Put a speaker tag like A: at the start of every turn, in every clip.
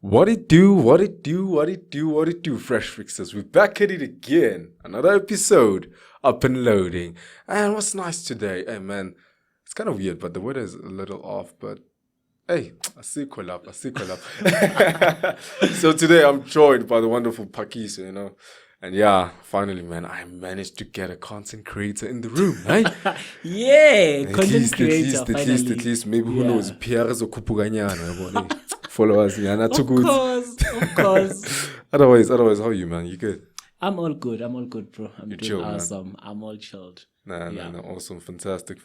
A: What it do, Fresh Fixers. We're back at it again. Another episode up and loading. And what's nice today? Hey, man, it's kind of weird, but the weather is a little off. But hey, I see collab. So today I'm joined by the wonderful Phakiso, And yeah, finally, man, I managed to get a content creator in the room, right?
B: Content creator, finally.
A: At least, maybe who knows, Pierre is a kupuganyana. Followers, yeah, not too good.
B: Of course.
A: Otherwise, how are you, man? You good?
B: I'm all good, bro. I'm doing
A: chill,
B: awesome.
A: Man.
B: I'm all chilled.
A: Nah, awesome, fantastic.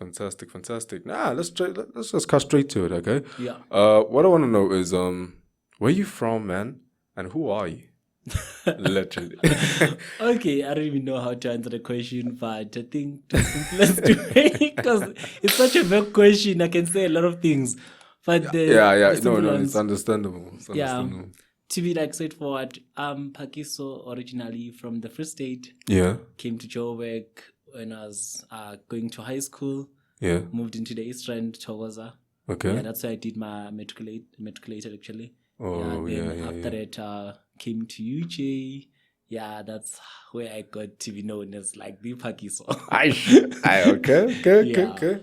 A: Nah, let's just cut straight to it, okay?
B: Yeah.
A: What I want to know is, where you from, man, and who are you? Literally.
B: Okay, I don't even know how to answer the question, but I think the simplest way, because it's such a vague question. I can say a lot of things. But
A: it's understandable.
B: To be like straightforward, Phakiso originally from the Free State.
A: Yeah.
B: Came to Joburg when I was going to high school.
A: Yeah.
B: Moved into the East Rand, Thokoza.
A: Okay.
B: Yeah, that's where I did my matriculated actually.
A: Oh,
B: yeah. After that, came to UJ. Yeah, that's where I got to be known as like the Phakiso.
A: Okay.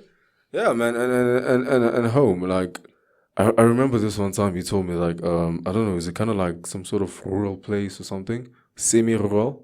A: Yeah, man, and home, like, I remember this one time you told me, like, I don't know, is it kind of like some sort of rural place or something? Semi-rural?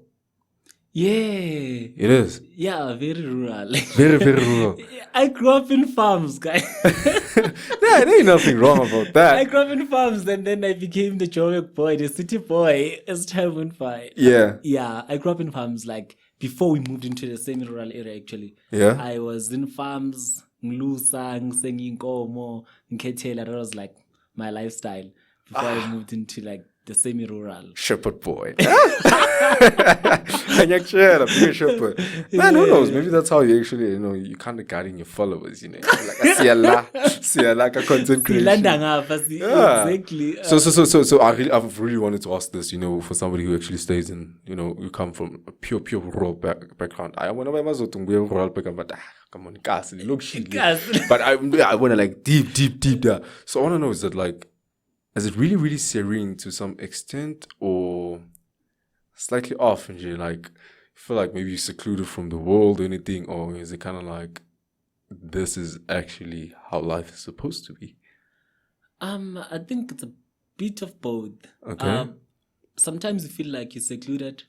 B: Yeah.
A: It is?
B: Yeah, very rural.
A: Very, very rural.
B: I grew up in farms, guys.
A: There ain't nothing wrong about that.
B: I grew up in farms and then I became the Joburg boy, the city boy, as time went by.
A: Yeah.
B: Yeah, I grew up in farms, like, before we moved into the semi-rural area, actually.
A: Yeah.
B: I was in farms. Nglusa, ngisenga inkomo, ngikhethela. That was like my lifestyle before I moved into like the semi-rural.
A: Shepherd boy. Shepherd. Man, who knows? Maybe that's how you actually, you're kind of guiding your followers, Like a content creation.
B: Exactly.
A: So I've really wanted to ask this, for somebody who actually stays in, you come from a pure rural background. I want to rural background, but come on, castle, look shit. But I want to like deep there. So I want to know, is it really, really serene to some extent, or slightly off, and you like feel like maybe you're secluded from the world or anything, or is it kind of like this is actually how life is supposed to be?
B: I think it's a bit of both.
A: Okay.
B: Sometimes you feel like you're secluded.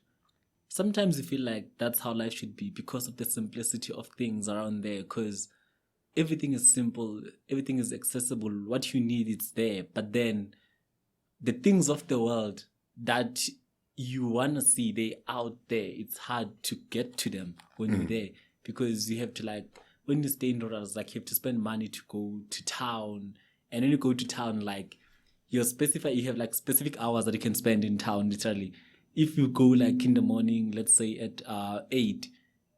B: Sometimes you feel like that's how life should be because of the simplicity of things around there, because everything is simple, everything is accessible. What you need, it's there. But then the things of the world that you want to see, they're out there. It's hard to get to them when you're there, because you have to, like, when you stay in rurals, like, you have to spend money to go to town. And when you go to town, like, you have like specific hours that you can spend in town, literally. If you go like in the morning, let's say at 8,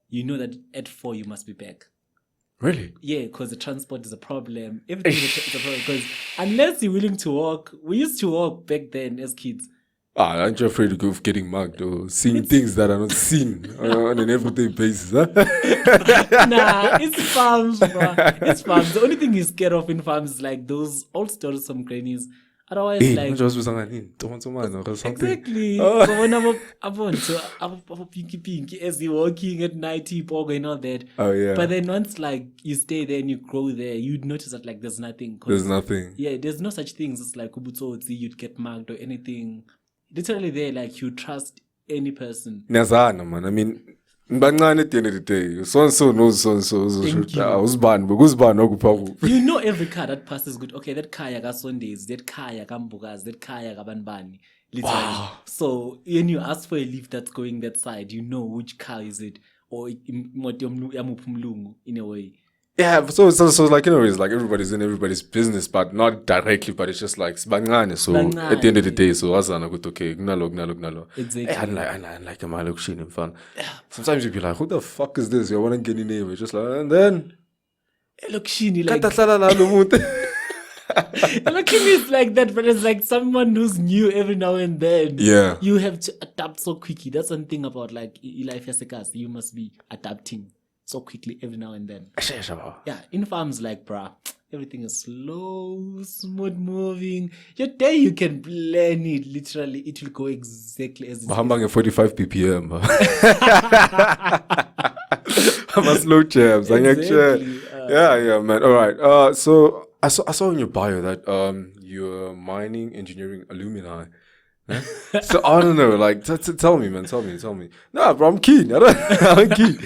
B: you know that at 4 you must be back.
A: Really?
B: Yeah, because the transport is a problem. Everything is a problem. Because unless you're willing to walk, we used to walk back then as kids.
A: Aren't you afraid of getting mugged or seeing things that are not seen on an everyday basis? Huh?
B: Nah, it's farms, bro. It's farms. The only thing you're scared of in farms is like those old stories from grannies. Otherwise, like
A: exactly.
B: So when I'm pinky as you're walking at night, you and all that.
A: Oh yeah.
B: But then once like you stay there and you grow there, you'd notice that like there's nothing.
A: There's nothing.
B: Yeah, there's no such things as like Ubutsotsi, you'd get mugged or anything. Literally there, like you trust any person.
A: Nyazana, man. I mean, bancane at the end of the day. So knows so.
B: You know every car that passes good. Okay, that car yaga Sundays, that car yaga Mbugas, that car yaga Banbani. Literally.
A: Wow.
B: So when you ask for a lift that's going that side, you know which car is it, or in a way.
A: Yeah, so like, you know, it's like everybody's in everybody's business, but not directly, but it's just like sibangane. So at the end of the day, so wazana good okay, gnalo.
B: Exactly.
A: I like my look shit and fun. Sometimes you'd be like, who the fuck is this? You wanna get in name? It's just like, and then
B: Look, Shini, like
A: yeah.
B: looking is like that, but it's like someone who's new every now and then.
A: Yeah.
B: You have to adapt so quickly. That's one thing about like life as a cast. You must be adapting so quickly every now and then. Yeah, in farms, like, bruh, everything is slow, smooth moving. Your day, you can plan it. Literally, it will go exactly as it's
A: Bahambang at 45 ppm. I'm a slow jams.
B: Exactly.
A: Yeah, man. All right. So I saw in your bio that you're mining engineering alumni. Yeah? So I don't know. Like, tell me, man. Tell me. No, bro, I'm keen. I'm keen.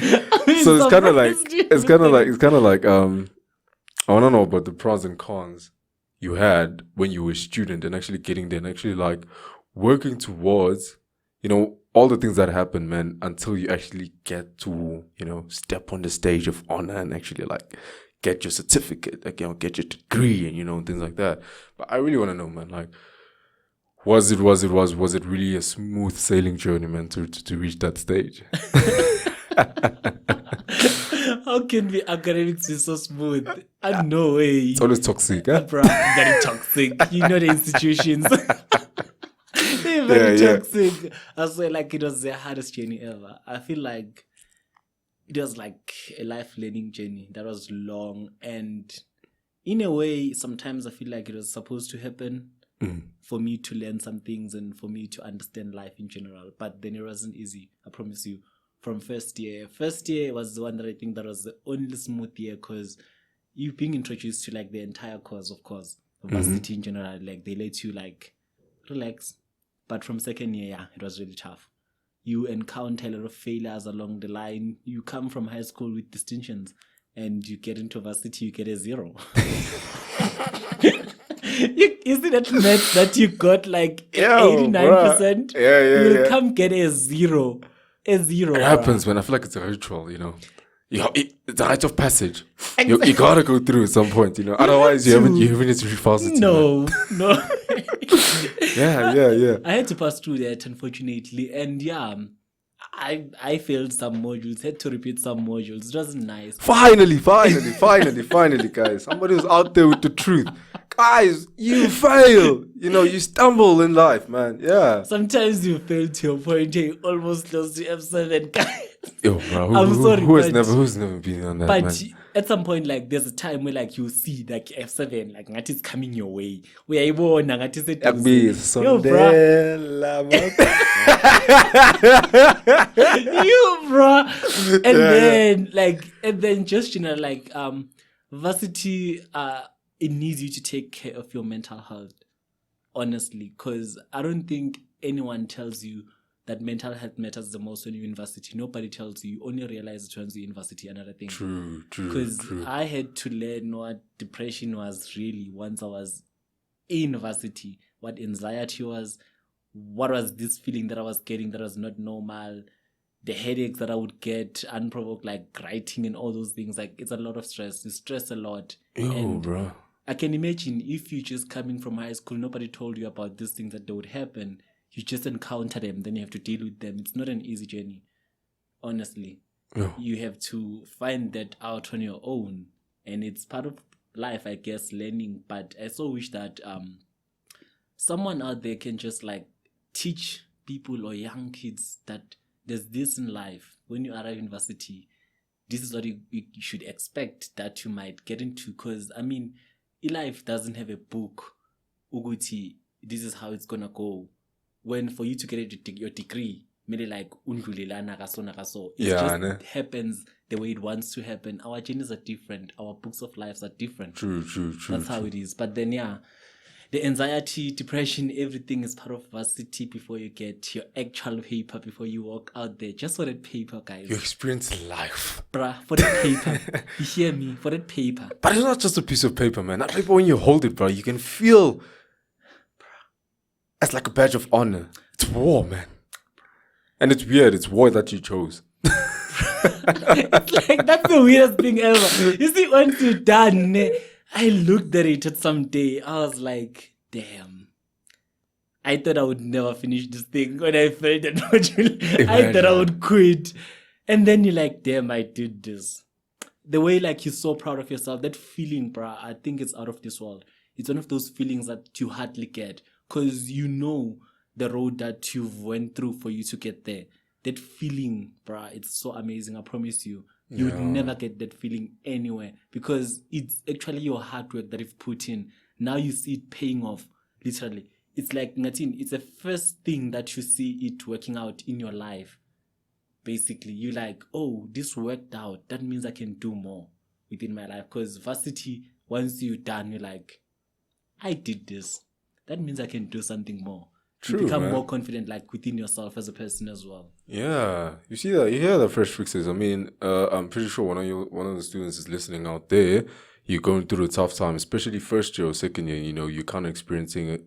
A: So it's kind of like I want to know about the pros and cons you had when you were a student and actually getting there and actually like working towards, you know, all the things that happen, man, until you actually get to, you know, step on the stage of honor and actually like get your certificate, like, you know, get your degree and, you know, things like that. But I really want to know, man, like, was it really a smooth sailing journey, man, to reach that stage?
B: How can the academics be so smooth? No way.
A: It's always toxic, huh?
B: Bruh, very toxic. You know the institutions. They're very toxic. I say, like, it was the hardest journey ever. I feel like it was like a life learning journey that was long, and in a way, sometimes I feel like it was supposed to happen for me to learn some things and for me to understand life in general. But then it wasn't easy, I promise you. From first year was the one that I think that was the only smooth year, because you being introduced to like the entire course, of course, Varsity in general, like they let you like relax. But from second year, yeah, it was really tough. You encounter a lot of failures along the line. You come from high school with distinctions and you get into varsity, you get a 0. You see that math that you got like 89%? You'll come get a 0. A 0.
A: It happens, man. I feel like it's a ritual, you know. It's a rite of passage. You gotta go through at some point, you know. Otherwise, you haven't reached varsity.
B: No.
A: Yeah.
B: I had to pass through that, unfortunately, and yeah, I failed some modules. Had to repeat some modules. It wasn't nice.
A: Finally, guys. Somebody was out there with the truth. Guys, you fail. You know, you stumble in life, man. Yeah.
B: Sometimes you fail to your point. You almost lost to F7, guys.
A: Yo, bro.
B: I'm sorry,
A: who's never been on that,
B: but
A: man?
B: At some point, like, there's a time where, like, you see, like, F7, like, ngathi it's coming your way. Where you born, ngathi you, bro. And then just, you know, like, varsity, it needs you to take care of your mental health, honestly, because I don't think anyone tells you that mental health matters the most when you're in varsity. Nobody tells you. You only realize it once you're in varsity. Another thing.
A: True.
B: Because I had to learn what depression was really once I was in varsity. What anxiety was. What was this feeling that I was getting that was not normal. The headaches that I would get unprovoked, like writing and all those things. Like, it's a lot of stress. You stress a lot.
A: Bro.
B: I can imagine if you just coming from high school, nobody told you about these things that they would happen. You just encounter them, then you have to deal with them. It's not an easy journey, honestly.
A: Yeah.
B: You have to find that out on your own. And it's part of life, I guess, learning. But I so wish that someone out there can just like teach people or young kids that there's this in life. When you arrive in varsity, this is what you should expect that you might get into. Because, I mean, life doesn't have a book. Uguti, this is how it's going to go. When for you to get your degree, maybe like it just happens the way it wants to happen. Our journeys are different. Our books of lives are different.
A: True.
B: That's how it is. But then, yeah, the anxiety, depression, everything is part of varsity before you get your actual paper, before you walk out there. Just for that paper, guys.
A: You experience life.
B: Bruh, for that paper. You hear me? For that paper.
A: But it's not just a piece of paper, man. That paper, when you hold it, bro, you can feel... It's like a badge of honor. It's war, man. And it's weird. It's war that you chose.
B: It's like, that's the weirdest thing ever. You see, once you're done, I looked at it someday. I was like, damn. I thought I would never finish this thing when I felt that module. I thought I would quit. And then you're like, damn, I did this. The way like you're so proud of yourself, that feeling, bruh, I think it's out of this world. It's one of those feelings that you hardly get because you know the road that you've went through for you to get there. That feeling, bruh, it's so amazing. I promise you. You would never get that feeling anywhere because it's actually your hard work that you've put in. Now you see it paying off, literally. It's like, Natin, it's the first thing that you see it working out in your life. Basically, you're like, oh, this worked out. That means I can do more within my life. Because Varsity, once you're done, you're like, I did this. That means I can do something more.
A: True,
B: you become
A: man.
B: more confident, like within yourself as a person as well.
A: Yeah, you see that, you hear the fresh fixes. I mean, I'm pretty sure one of the students is listening out there. You're going through a tough time, especially first year or second year. You know, you're kind of experiencing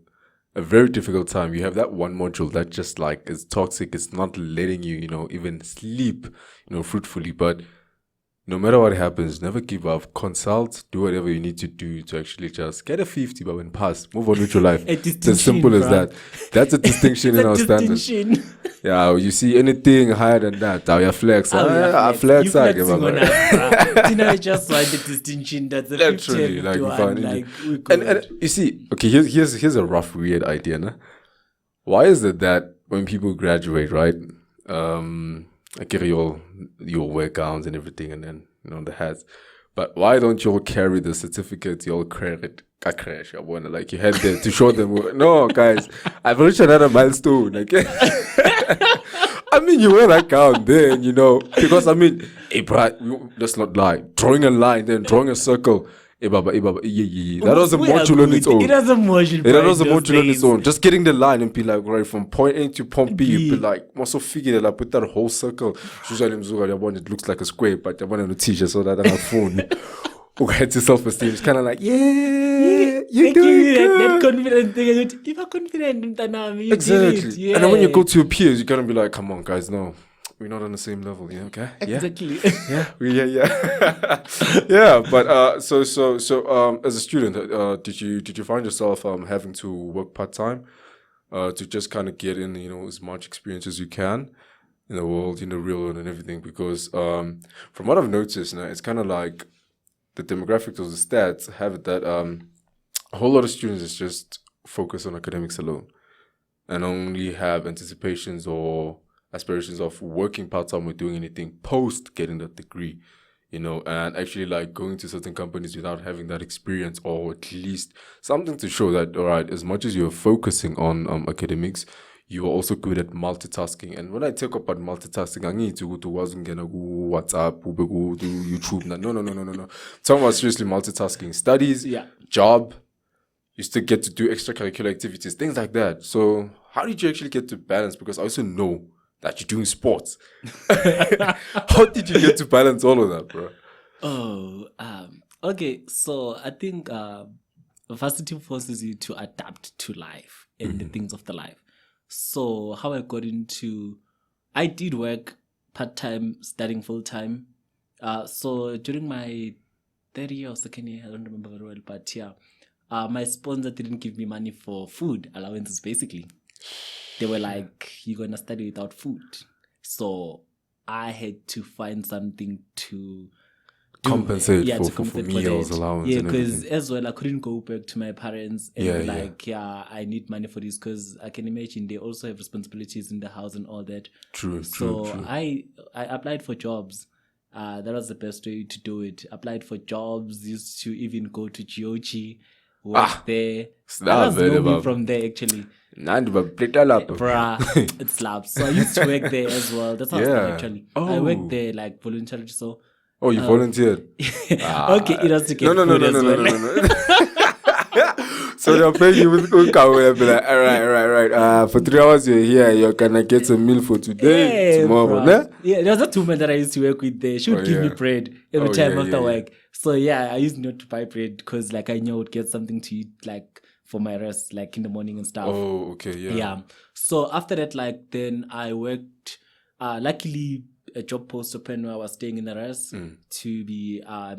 A: a very difficult time. You have that one module that just like is toxic. It's not letting you, even sleep, fruitfully. But no matter what happens, never give up. Consult, do whatever you need to do to actually just get a 50, but when pass, move on with your life. It's as simple as that. That's a distinction in our standards. Yeah, you see anything higher than that, I flex. I flex. I give up.
B: I just want the distinction. That's the
A: literally like we find and you see, okay, here's a rough, weird idea. Nah? Why is it that when people graduate, right? I carry your work gowns and everything, and then the hats. But why don't you all carry the certificate? You all credit. I wanna like you had there to show them. No, guys, I've reached another milestone. Like, I mean, you wear that gown then, because I mean, let's not lie. Drawing a line, then drawing a circle. That was a module on its own.
B: It was a module
A: on its own. Just getting the line and be like, right, from point A to point B, you'd be like, also figure that I put that whole circle. It looks like a square, but I want to teach you so that I have phone. It's your self-esteem. It's kind of like, yeah, you're doing good.
B: That confident thing. If I'm confident, you
A: exactly.
B: did it. Yeah.
A: And then when you go to your peers, you're going to be like, come on, guys, no. We're not on the same level, yeah, okay?
B: Exactly.
A: Yeah. Yeah, but so as a student, did you find yourself having to work part-time to just kind of get in, as much experience as you can in the world, in the real world and everything? Because from what I've noticed now, it's kind of like the demographics of the stats have it that a whole lot of students is just focus on academics alone and only have anticipations or aspirations of working part-time or doing anything post getting that degree, and actually like going to certain companies without having that experience or at least something to show that, all right, as much as you're focusing on academics, you are also good at multitasking. And when I talk about multitasking, I need to go to WhatsApp, YouTube. No. Talking about seriously multitasking. Studies, job, you still get to do extracurricular activities, things like that. So how did you actually get to balance? Because I also know that you're doing sports. How did you get to balance all of that, bro?
B: Okay. So I think Varsity forces you to adapt to life and the things of the life. So how I got into, I did work part-time, studying full-time. So during my third year or second year, I don't remember very well, but yeah, my sponsor didn't give me money for food allowances, basically. They were like, you're going to study without food. So I had to find something to
A: compensate for meals, allowance.
B: Yeah, because as well, I couldn't go back to my parents and I need money for this, because I can imagine they also have responsibilities in the house and all that. True. I applied for jobs. That was the best way to do it. Applied for jobs, used to even go to GOG, work there. I was moving from there actually. Bruh, it slaps. So I used to work there as well. That's how I started actually. I worked there like voluntarily. So
A: you volunteered?
B: Okay, it has to get
A: No. So they'll pay you with Ukawe and be like, all right. For 3 hours you're here, you're gonna get a meal for today, tomorrow. Nah?
B: Yeah, there was a woman that I used to work with there. She would give me bread every time after work. So I used not to buy bread because like I knew I would get something to eat like for my rest, like in the morning and stuff.
A: Oh, okay, yeah.
B: So after that, like then I worked. Luckily, a job post open where I was staying in the rest to be a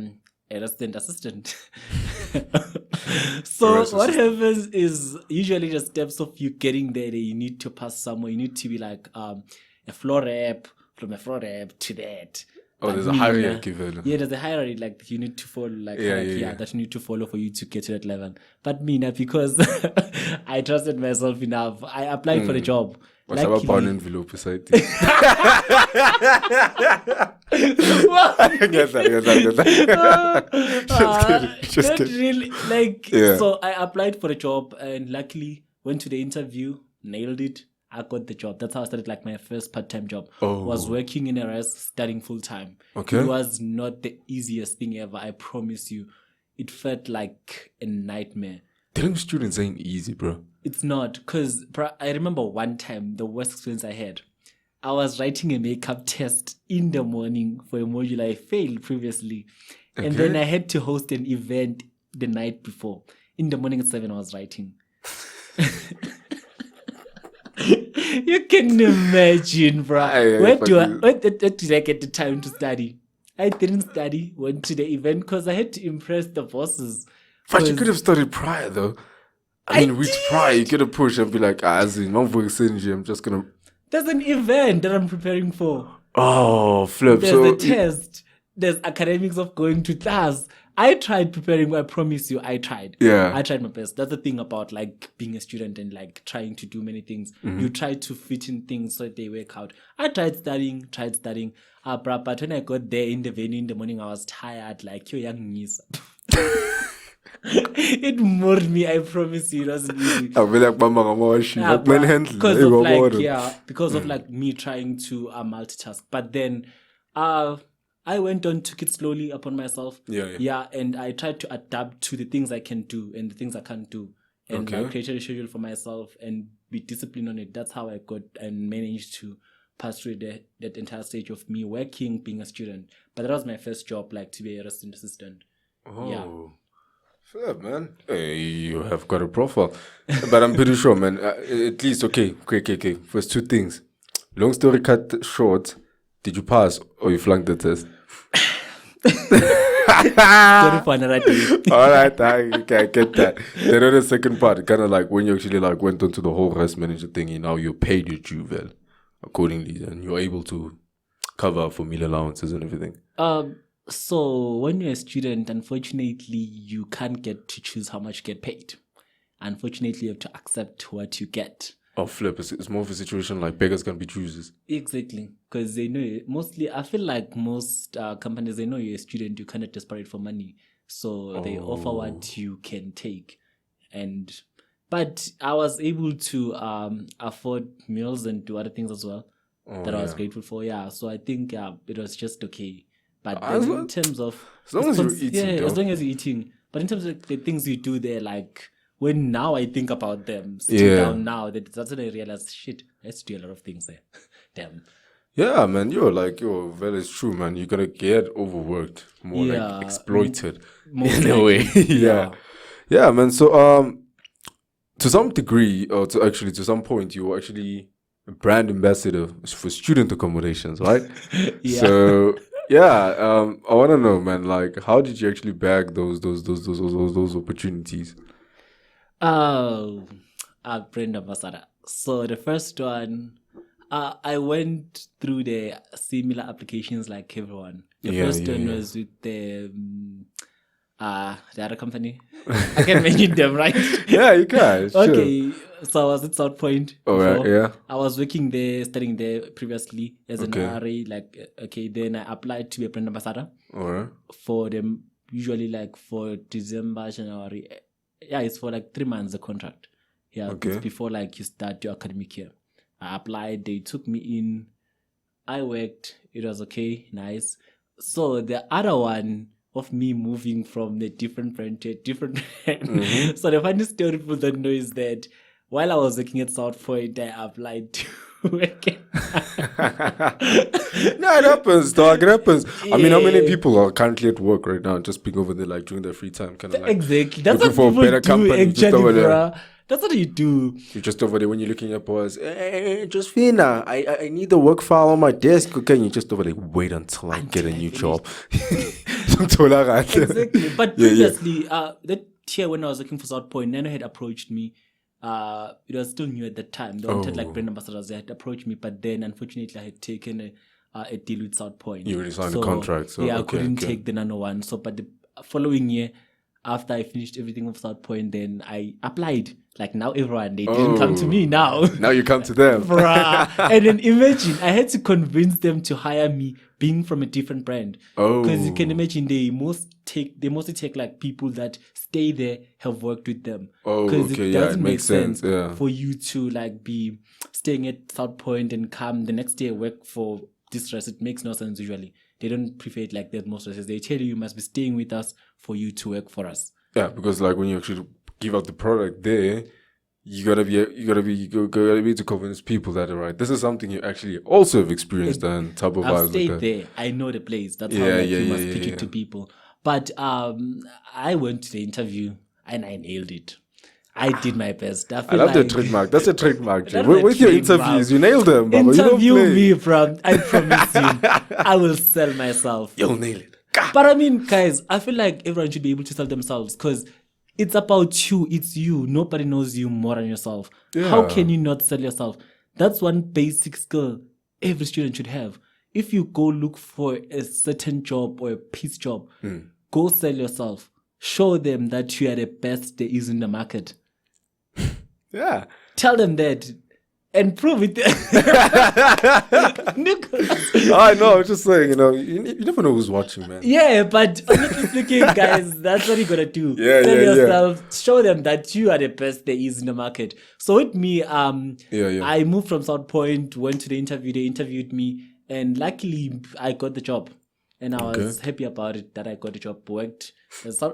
B: resident assistant. So what happens is usually the steps of you getting there, you need to pass somewhere. You need to be like a floor rep, from a floor rep to that.
A: Oh, there's a hierarchy.
B: Yeah, there's a hierarchy like you need to follow, like that you need to follow for you to get to that level. But me, not because I trusted myself enough. I applied for the job.
A: What's our pound envelope beside
B: Get that. Just kidding. Really, like, so I applied for the job and luckily went to the interview, nailed it. I got the job. That's how I started like my first part-time job. Was working in a rest, studying full-time.
A: Okay.
B: It was not the easiest thing ever, I promise you. It felt like a nightmare.
A: Telling students ain't easy, bro.
B: It's not, because I remember one time, the worst experience I had. I was writing a makeup test in the morning for a module I failed previously. And then I had to host an event the night before. In the morning at 7, I was writing. You can imagine, bro. Where did I get the time to study? I didn't study, went to the event because I had to impress the bosses.
A: But you could have studied prior, though. I mean, weeks prior, you could have pushed and be like, I'm just going to...
B: There's an event that I'm preparing for.
A: Oh, flip.
B: There's a test. There's academics of going to class. I tried preparing, I promise you, I tried.
A: Yeah.
B: I tried my best. That's the thing about like being a student and like trying to do many things. You try to fit in things so they work out. I tried studying. But when I got there in the venue in the morning, I was tired, like, yo, young niece. It moored me, I promise you, it wasn't easy. I feel like because of like me trying to multitask. But then I went on, took it slowly upon myself. Yeah, and I tried to adapt to the things I can do and the things I can't do. And I created a schedule for myself and be disciplined on it. That's how I got and managed to pass through that entire stage of me working, being a student. But that was my first job, like to be a resident assistant.
A: Oh.
B: Yeah.
A: Fair, man. Hey, you have got a profile. But I'm pretty sure, man, at least, okay. First 2 things. Long story cut short, did you pass or you flunked the test? All right, I get that. Then on the second part, kind of like when you actually like went onto the whole rest manager thingy, now you paid your due well accordingly, and you're able to cover for meal allowances and everything.
B: So when you're a student, unfortunately, you can't get to choose how much you get paid. Unfortunately, you have to accept what you get.
A: Oh, flip. It's more of a situation like beggars can be choosers.
B: Exactly. Because they know, mostly, I feel like most companies, they know you're a student, you're kind of desperate for money. So they offer what you can take. But I was able to afford meals and do other things as well that I was grateful for. Yeah. So I think it was just okay. But in terms of...
A: As long as you're eating.
B: As long as you're eating. But in terms of the things you do there, like... When now I think about them, sitting down now, that's when I realize, shit, I used to do a lot of things there. Damn.
A: Yeah, man, well, it's true, man. You're going to get overworked, more like exploited in a way. Yeah, man. So, to some degree, or to some point, you were actually a brand ambassador for student accommodations, right? So... Yeah, I want to know, man. Like, how did you actually bag those opportunities?
B: Brand ambassador. So the first one, I went through the similar applications like everyone. The first one was with the other company. I can mention them, right?
A: Yeah, you can. Sure.
B: Okay, so I was at South Point.
A: Right,
B: I was working there, studying there previously as an RA. Then I applied to be a brand ambassador. For them, usually like for December, January. Yeah, it's for like 3 months the contract. Yeah, it's before like you start your academic year. I applied, they took me in. I worked, it was okay, nice. So the other one of me moving from the different brand to a different brand. So the funny story people don't know is that while I was working at South Point, I applied to work.
A: No, it happens, dog. It happens. Yeah. I mean, how many people are currently at work right now, just being over there, like during their free time, kind of like
B: exactly. That's what people do. Actually, bro. That's what you do.
A: You're just over there when you're looking at boys. Hey, Josephina, I need the work file on my desk. Okay, and you just over there, wait until I get a new job.
B: Exactly. But previously, that year when I was looking for South Point, Nano had approached me. It was still new at that time. They wanted like brand ambassadors. They had approached me, but then unfortunately I had taken a deal with South Point.
A: You already signed a contract, so
B: I couldn't take the Nano one. So, but the following year, after I finished everything with South Point, then I applied. Like now, everyone they didn't come to me now.
A: Now you come to them,
B: bruh. And then imagine I had to convince them to hire me, being from a different brand. Because you can imagine they mostly take like people that stay there, have worked with them. Because it doesn't make sense for you to like be staying at South Point and come the next day work for this rest. It makes no sense usually. They don't prefer it like that most rests. They tell you must be staying with us for you to work for us. Yeah,
A: because like when you actually give out the product there, you gotta be able to convince people that right. This is something you actually also have experienced and type of vibes.
B: I've stayed there. I know the place. That's how you must pitch it to people. But I went to the interview and I nailed it. I did my best. I love
A: the trademark. That's a trademark. With your interviews, you nailed them. Baba.
B: Interview me, bro. I promise you, I will sell myself.
A: You'll nail it.
B: But I mean, guys, I feel like everyone should be able to sell themselves because it's about you. It's you. Nobody knows you more than yourself. Yeah. How can you not sell yourself? That's one basic skill every student should have. If you go look for a certain job or a piece job, go sell yourself. Show them that you are the best there is in the market.
A: Yeah.
B: Tell them that and prove it.
A: I know, I was just saying, you never know who's watching, man.
B: Yeah, but honestly speaking, guys, that's what you gotta do. Tell yourself, show them that you are the best there is in the market. So with me, I moved from South Point, went to the interview, they interviewed me, and luckily I got the job. And I was happy about it that I got the job. Worked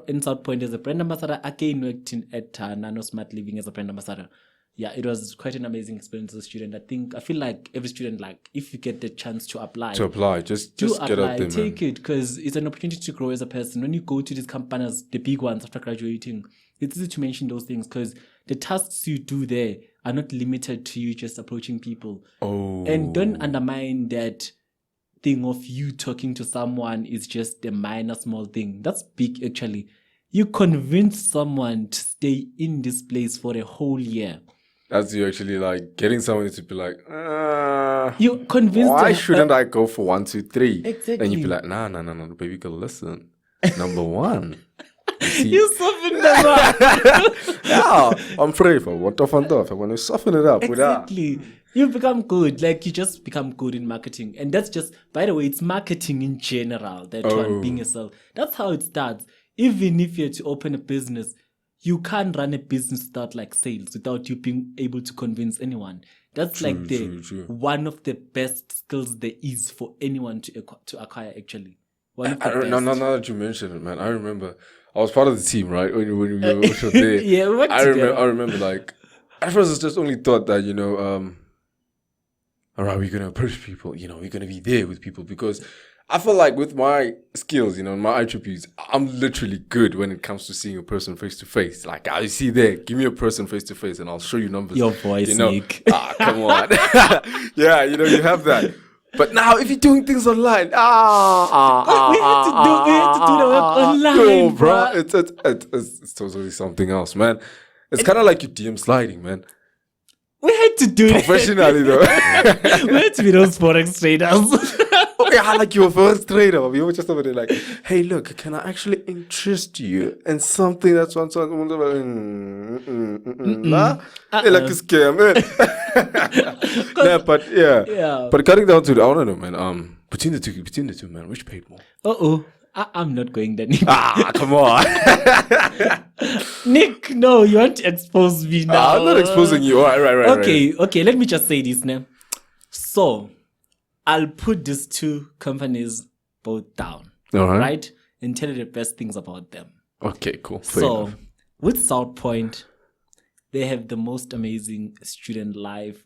B: in South Point as a brand ambassador. Again, worked at Nano Smart Living as a brand ambassador. Yeah, it was quite an amazing experience as a student. I feel like every student, like, if you get the chance to apply. Just get out there, take it, because it's an opportunity to grow as a person. When you go to these companies, the big ones after graduating, it's easy to mention those things because the tasks you do there are not limited to you just approaching people. And don't undermine that thing of you talking to someone is just a minor small thing. That's big actually. You convince someone to stay in this place for a whole year.
A: That's you actually like getting someone to be like,
B: you convince
A: why shouldn't I go for 1, 2, 3?
B: Exactly.
A: And you'd be like, no, baby girl, listen. Number one.
B: You soften them up.
A: Yeah, I'm free for what off and off. I want to soften it up.
B: Exactly. You become good. Like, you just become good in marketing. And that's just, by the way, it's marketing in general. That one being yourself. That's how it starts. Even if you're to open a business, you can't run a business without like sales, without you being able to convince anyone. That's true. One of the best skills there is for anyone to acquire actually.
A: Now that you mentioned it, man, I remember I was part of the team, right? When we were there.
B: Yeah, we worked together.
A: I remember like at first I just only thought that, all right, we're going to approach people, we're going to be there with people because I feel like with my skills, my attributes, I'm literally good when it comes to seeing a person face to face. Like, I see there, give me a person face to face and I'll show you numbers.
B: Your voice, Nick.
A: Come on. Yeah, you have that. But now, if you're doing things online, we
B: had to do the work online,
A: bro. It's totally something else, man. It's kind of like your DM sliding, man.
B: We had to do it
A: professionally, though.
B: We had to be those forex traders.
A: Okay, like your first trader. We were just over there like, hey, look, can I actually interest you in something that's one nah? Like a scam, man. Nah, but yeah. But cutting down to I want to know, man. Between the two, man, which paid more?
B: I'm not going there, Nick.
A: Come on.
B: Nick, no, you want to expose me now.
A: I'm not exposing you. All right.
B: Okay, let me just say this now. So, I'll put these two companies both down.
A: All
B: right? And tell you the best things about them.
A: Okay, cool.
B: So, with South Point, they have the most amazing student life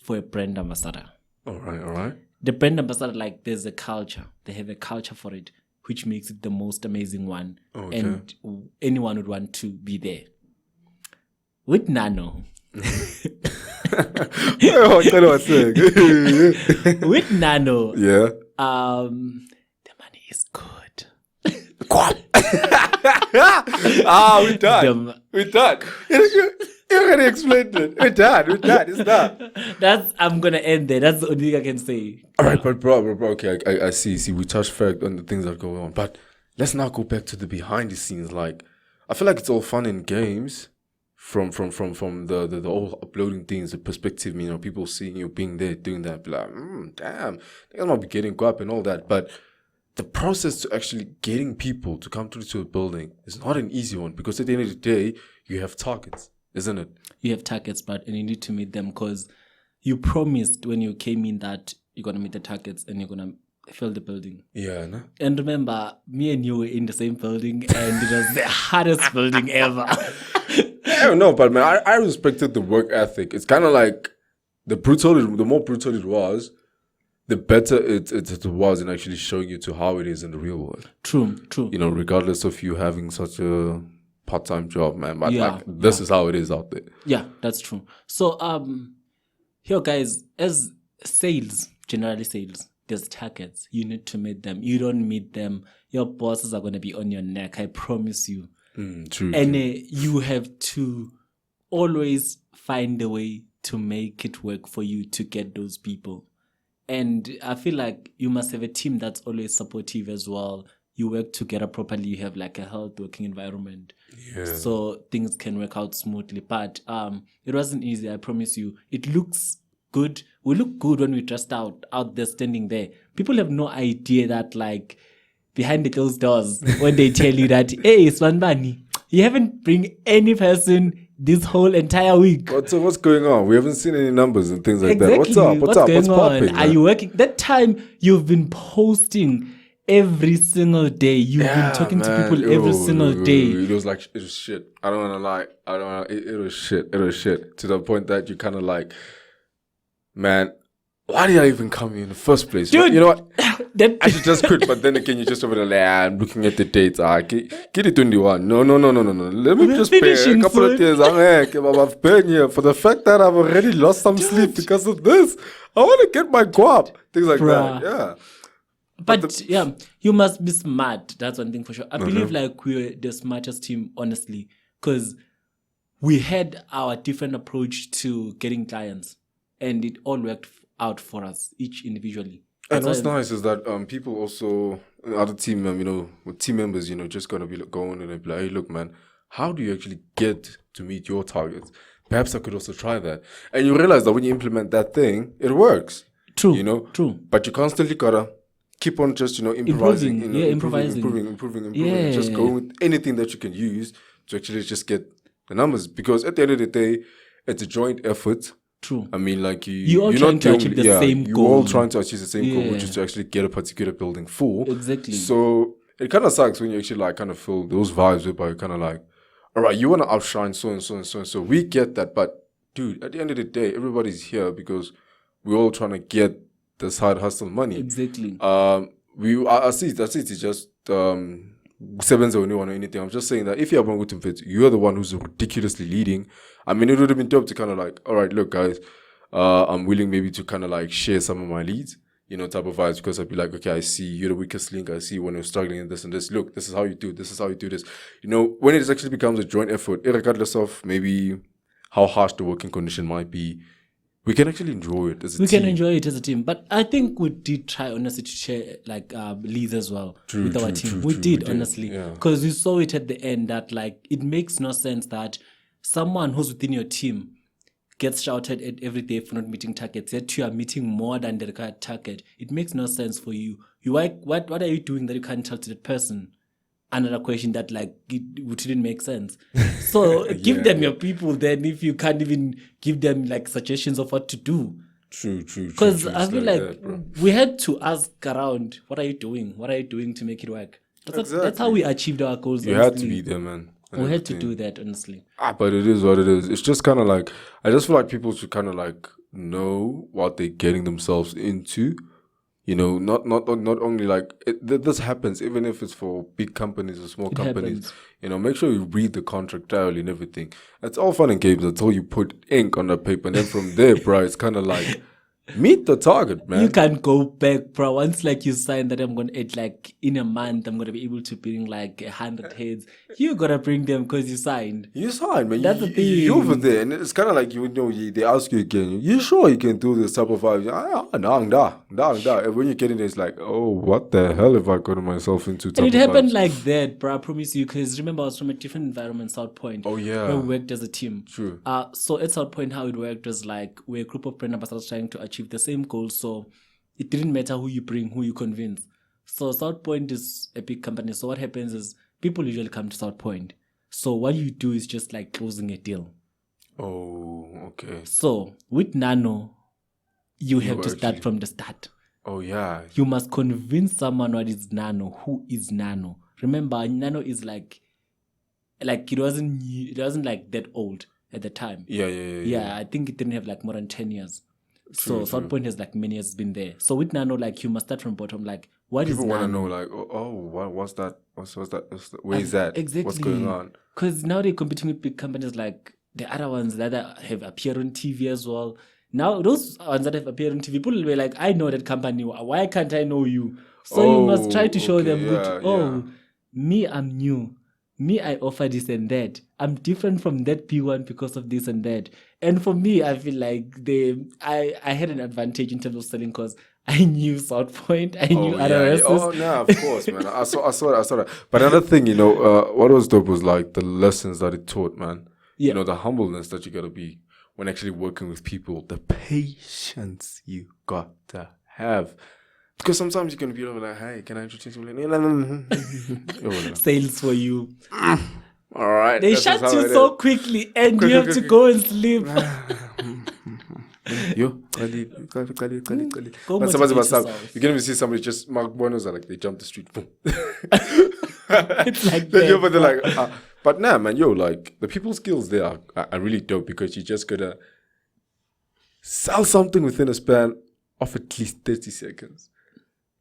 B: for a brand ambassador.
A: All right.
B: The brand ambassador, like, there's a culture. They have a culture for it, which makes it the most amazing one. Okay. And anyone would want to be there. with Nano. With Nano.
A: Yeah.
B: The money is good.
A: We're done. We're done. You already explained it. We're done. It's done.
B: I'm gonna end there. That's the only thing I can say.
A: All right, but bro, okay, I see. See, we touched fact on the things that go on, but let's now go back to the behind the scenes. Like, I feel like it's all fun and games from the whole uploading things, the perspective. You know, people seeing you being there, doing that, be like, damn, they might be getting go up and all that, but the process to actually getting people to come to a building is not an easy one, because at the end of the day, you have targets, isn't it?
B: You have targets, and you need to meet them, because you promised when you came in that you're going to meet the targets and you're going to fill the building.
A: Yeah, no?
B: And remember, me and you were in the same building, and it was the hardest building ever.
A: I don't know, but man, I respected the work ethic. It's kind of like the more brutal it was, the better it was in actually showing you to how it is in the real world.
B: True.
A: You know, regardless of you having such a part-time job, man. But this is how it is out there.
B: Yeah, that's true. So, here, guys, as generally sales, there's targets. You need to meet them. You don't meet them, your bosses are going to be on your neck. I promise you.
A: True.
B: And you have to always find a way to make it work for you to get those people. And I feel like you must have a team that's always supportive as well. You work together properly. You have like a healthy working environment.
A: Yeah.
B: So things can work out smoothly. But it wasn't easy, I promise you. It looks good. We look good when we dressed out there, standing there. People have no idea that, like, behind the closed doors, when they tell you that, hey, Swanbani, you haven't bring any person this whole entire week.
A: What's going on? We haven't seen any numbers and things like
B: Exactly.
A: that. What's up? What's popping?
B: Are you working? That time you've been posting every single day. You've been talking to people every single day.
A: It was shit. I don't want to lie. It was shit. It was shit. To the point that you kind of like, man, why did I even come here in the first place?
B: Dude,
A: you know what? I should just quit. But then again, you're just over there like, I'm looking at the dates. Get it 21. No. Let me just pay a couple of days. I've been here for the fact that I've already lost some sleep because of this. I want to get my guap. Things like that. Yeah.
B: But you must be smart. That's one thing for sure. I believe like we're the smartest team, honestly, because we had our different approach to getting clients, and it all worked out for us, each individually.
A: And what's nice is that people also, other team, with team members, just gonna be going and be like, hey, look, man, how do you actually get to meet your targets? Perhaps I could also try that. And you realize that when you implement that thing, it works.
B: True. True.
A: But you constantly gotta keep on just, improvising. Improving.
B: Yeah.
A: Just go with anything that you can use to actually just get the numbers. Because at the end of the day, it's a joint effort.
B: True.
A: I mean, like
B: you're all trying to achieve the same goal.
A: You're all trying to achieve the same goal, which is to actually get a particular building full.
B: Exactly.
A: So it kind of sucks when you actually like kind of feel those vibes whereby you're kind of like, all right, you want to outshine so and so and so and so. We get that, but dude, at the end of the day, everybody's here because we're all trying to get the side hustle money.
B: Exactly.
A: I see it's just sevens or anyone or anything. I'm just saying that if you have one good fit, you're the one who's ridiculously leading. I mean, it would have been dope to kind of like, all right, look, guys, I'm willing maybe to kind of like share some of my leads, type of vibes, because I'd be like, okay, I see you're the weakest link. I see when you're struggling in this and this. Look, this is how you do it. This is how you do this. When it actually becomes a joint effort, regardless of maybe how harsh the working condition might be, we can actually enjoy it as a team.
B: We can enjoy it as a team. But I think we did try, honestly, to share like leads as well with our team. We did, honestly. Because we saw it at the end that like it makes no sense that someone who's within your team gets shouted at every day for not meeting targets, yet you are meeting more than the required target. It makes no sense for you. What are you doing that you can't tell to that person? Another question that like it didn't make sense. So give them your people then if you can't even give them like suggestions of what to do.
A: True.
B: Because I feel like we had to ask around, what are you doing? What are you doing to make it work? That's how we achieved our goals.
A: You had to be there, man.
B: We had to do that, honestly.
A: But it is what it is. It's just kind of like, I just feel like people should kind of like know what they're getting themselves into You know, not only like this happens, even if it's for big companies or small companies.
B: happens.
A: You know, make sure you read the contract thoroughly and everything. It's all fun and games until you put ink on the paper, and then from there, bro, it's kind of like meet the target, man.
B: You can't go back, bro. Once like you sign that I'm gonna like in a month I'm gonna be able to bring like 100 heads. You gotta bring them because you signed.
A: You signed, man.
B: That's the thing.
A: You're over there, and it's kind of like they ask you again. You sure you can do this type of vibe? And when you get in, it's like, oh, what the hell have I gotten myself into?
B: And it happened like that, bro. I promise you, because remember I was from a different environment, South Point.
A: Oh yeah,
B: where we worked as a team.
A: True.
B: So at South Point, how it worked was like we're a group of brand ambassadors trying to achieve the same goal. So it didn't matter who you bring, who you convince. So South Point is a big company. So what happens is people usually come to South Point. So what you do is just like closing a deal.
A: Oh, okay.
B: So with Nano, you have to start from the start.
A: Oh yeah.
B: You must convince someone what is Nano, who is Nano. Remember, Nano is like it wasn't like that old at the time.
A: Yeah.
B: I think it didn't have like more than 10 years. So South Point has like many years been there. So with Nano, like you must start from bottom. Like what
A: people
B: is Nano?
A: People want to know like, what's that? What's that? Where is that?
B: Exactly.
A: What's going on?
B: Because now they're competing with big companies like the other ones that have appeared on TV as well. Now those ones that have appeared on TV, people will be like, I know that company. Why can't I know you? So you must try to show them, me, I'm new. Me, I offer this and that. I'm different from that P1 because of this and that. And for me, I feel like I had an advantage in terms of selling because I knew South Point. I knew RRSs.
A: Oh, no, of course, man. I saw that. But another thing, what was dope was like the lessons that it taught, man.
B: Yeah.
A: You know, the humbleness that you got to be when actually working with people, the patience you got to have. Because sometimes you can be like, hey, can I introduce you?
B: Sales for you.
A: All right.
B: They shut you so quickly and you have to go and sleep.
A: You're gonna see somebody just Mark Buenos are like they jump the street. Boom.
B: It's like that.
A: But they're like, but nah, man, like the people skills there are really dope because you just gotta sell something within a span of at least 30 seconds.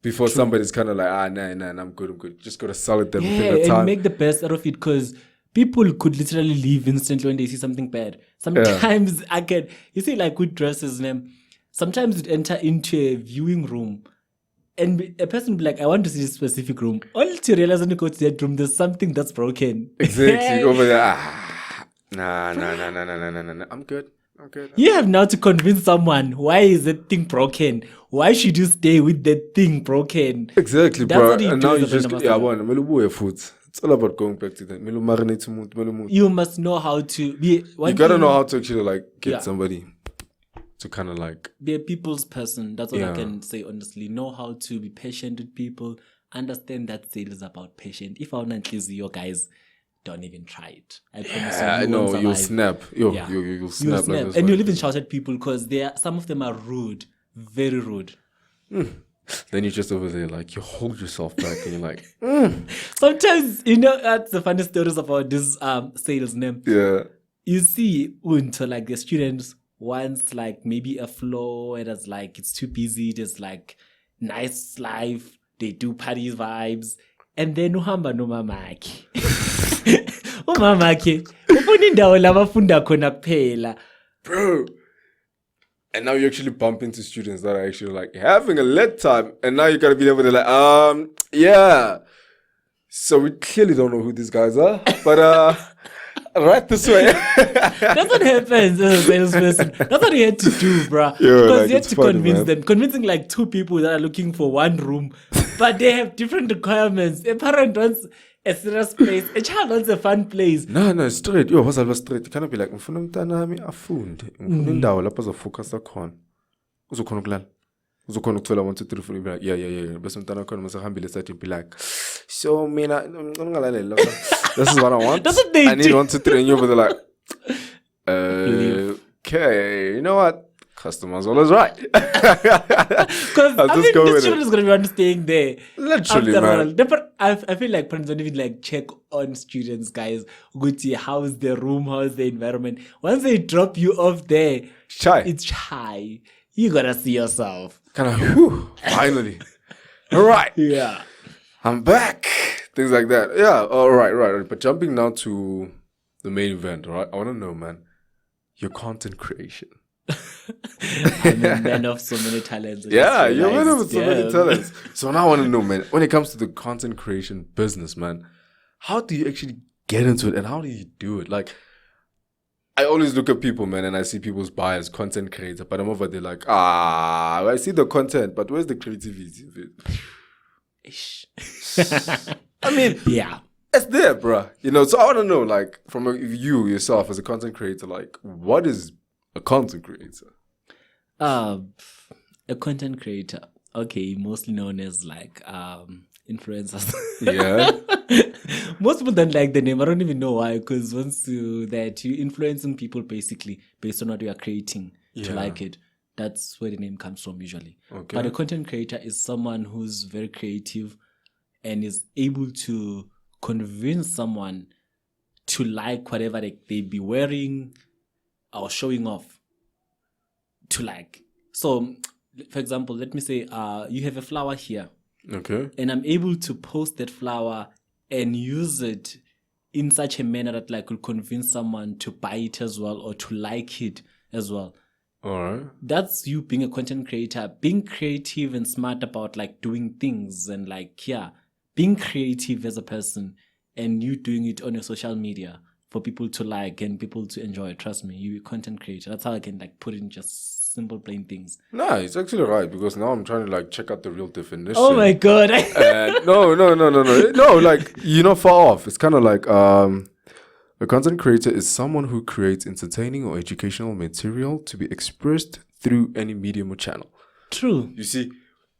A: Before somebody's kind of like, nah, I'm good. Just gotta sell it there within the time.
B: And make the best out of it because people could literally leave instantly when they see something bad. Sometimes you see, like with dresses, sometimes you'd enter into a viewing room and a person would be like, I want to see this specific room. Only to realize when you go to that room, there's something that's broken.
A: Exactly. Over there. Nah. I'm good.
B: You have now to convince someone, why is that thing broken? Why should you stay with that thing broken?
A: Exactly, bro. And now you just it's all about going back to that.
B: You must know how to be.
A: You gotta know how to actually like get somebody to kind of like
B: be a people's person. That's all I can say honestly. Know how to be patient with people. Understand that sales is about patience. If I want to you guys, don't even try it. I promise you.
A: I know you'll snap. You'll snap. Like
B: and you'll even shout at people because some of them are rude, very rude.
A: Then you're just over there like you hold yourself back and you're like.
B: Sometimes that's the funny stories about this sales name.
A: Yeah.
B: You see, until like the students wants like maybe a flow and it's like it's too busy. There's like nice life. They do party vibes. And then uhamba nomamaki. Umamaki. Ufuna indawo la bafunda khona kuphela.
A: Bro. And now you actually bump into students that are actually like having a lit time. And now you gotta be there with like, yeah. So we clearly don't know who these guys are. But right this way.
B: That's what happens as a salesperson. That's what you had to do, bro. Because you had to convince them. Convincing like two people that are looking for one room. But they have different requirements. A parent wants a serious place. A child wants a fun place.
A: No, straight. What's that straight? You cannot be like, ngifuna umntana wami afunde. Ngifuna indawo lapho azofocus khona. Uzokhona ukulala. Uzokhona ukuthola 1 2 3 4 be like, yeah. Bese umntana khona masahambile sathi be like, so mina ngingalaleli lapha. This is what I want.
B: That's what they
A: I need 1 2 3 and you're over there like, okay, you know what? Customers always right.
B: Because the student is going to be staying there.
A: Literally, man.
B: I feel like parents don't even like check on students, guys. How's the room? How's the environment? Once they drop you off there, it's shy. You gotta see yourself.
A: Kind of, finally. All right.
B: Yeah.
A: I'm back. Things like that. Yeah. All right. Right. But jumping now to the main event, right? I want to know, man, your content creation.
B: I'm a man of so many talents.
A: Yeah, you're a man of so many talents. So now I want to know, man, when it comes to the content creation business, man, how do you actually get into it and how do you do it? Like, I always look at people, man, and I see people's bios, content creator, but I'm over there like, I see the content, but where's the creativity of it? I mean,
B: yeah,
A: it's there, bruh. You know, so I want to know, like, from you yourself as a content creator, like, what is a content creator?
B: A content creator, okay, mostly known as like influencers.
A: Yeah.
B: Most people don't like the name. I don't even know why. Because once you're influencing people basically based on what you are creating to like it. That's where the name comes from usually. Okay. But a content creator is someone who's very creative and is able to convince someone to like whatever they be wearing or showing off to like. So, for example, let me say you have a flower here.
A: Okay.
B: And I'm able to post that flower and use it in such a manner that like will convince someone to buy it as well or to like it as well.
A: All right.
B: That's you being a content creator, being creative and smart about like doing things and like, being creative as a person and you doing it on your social media for people to like and people to enjoy. Trust me, you're a content creator. That's how I can like put in just simple plain things.
A: Nah, it's actually right because now I'm trying to like check out the real definition.
B: Oh my God.
A: No. No, like you're not far off. It's kind of like a content creator is someone who creates entertaining or educational material to be expressed through any medium or channel.
B: True.
A: You see,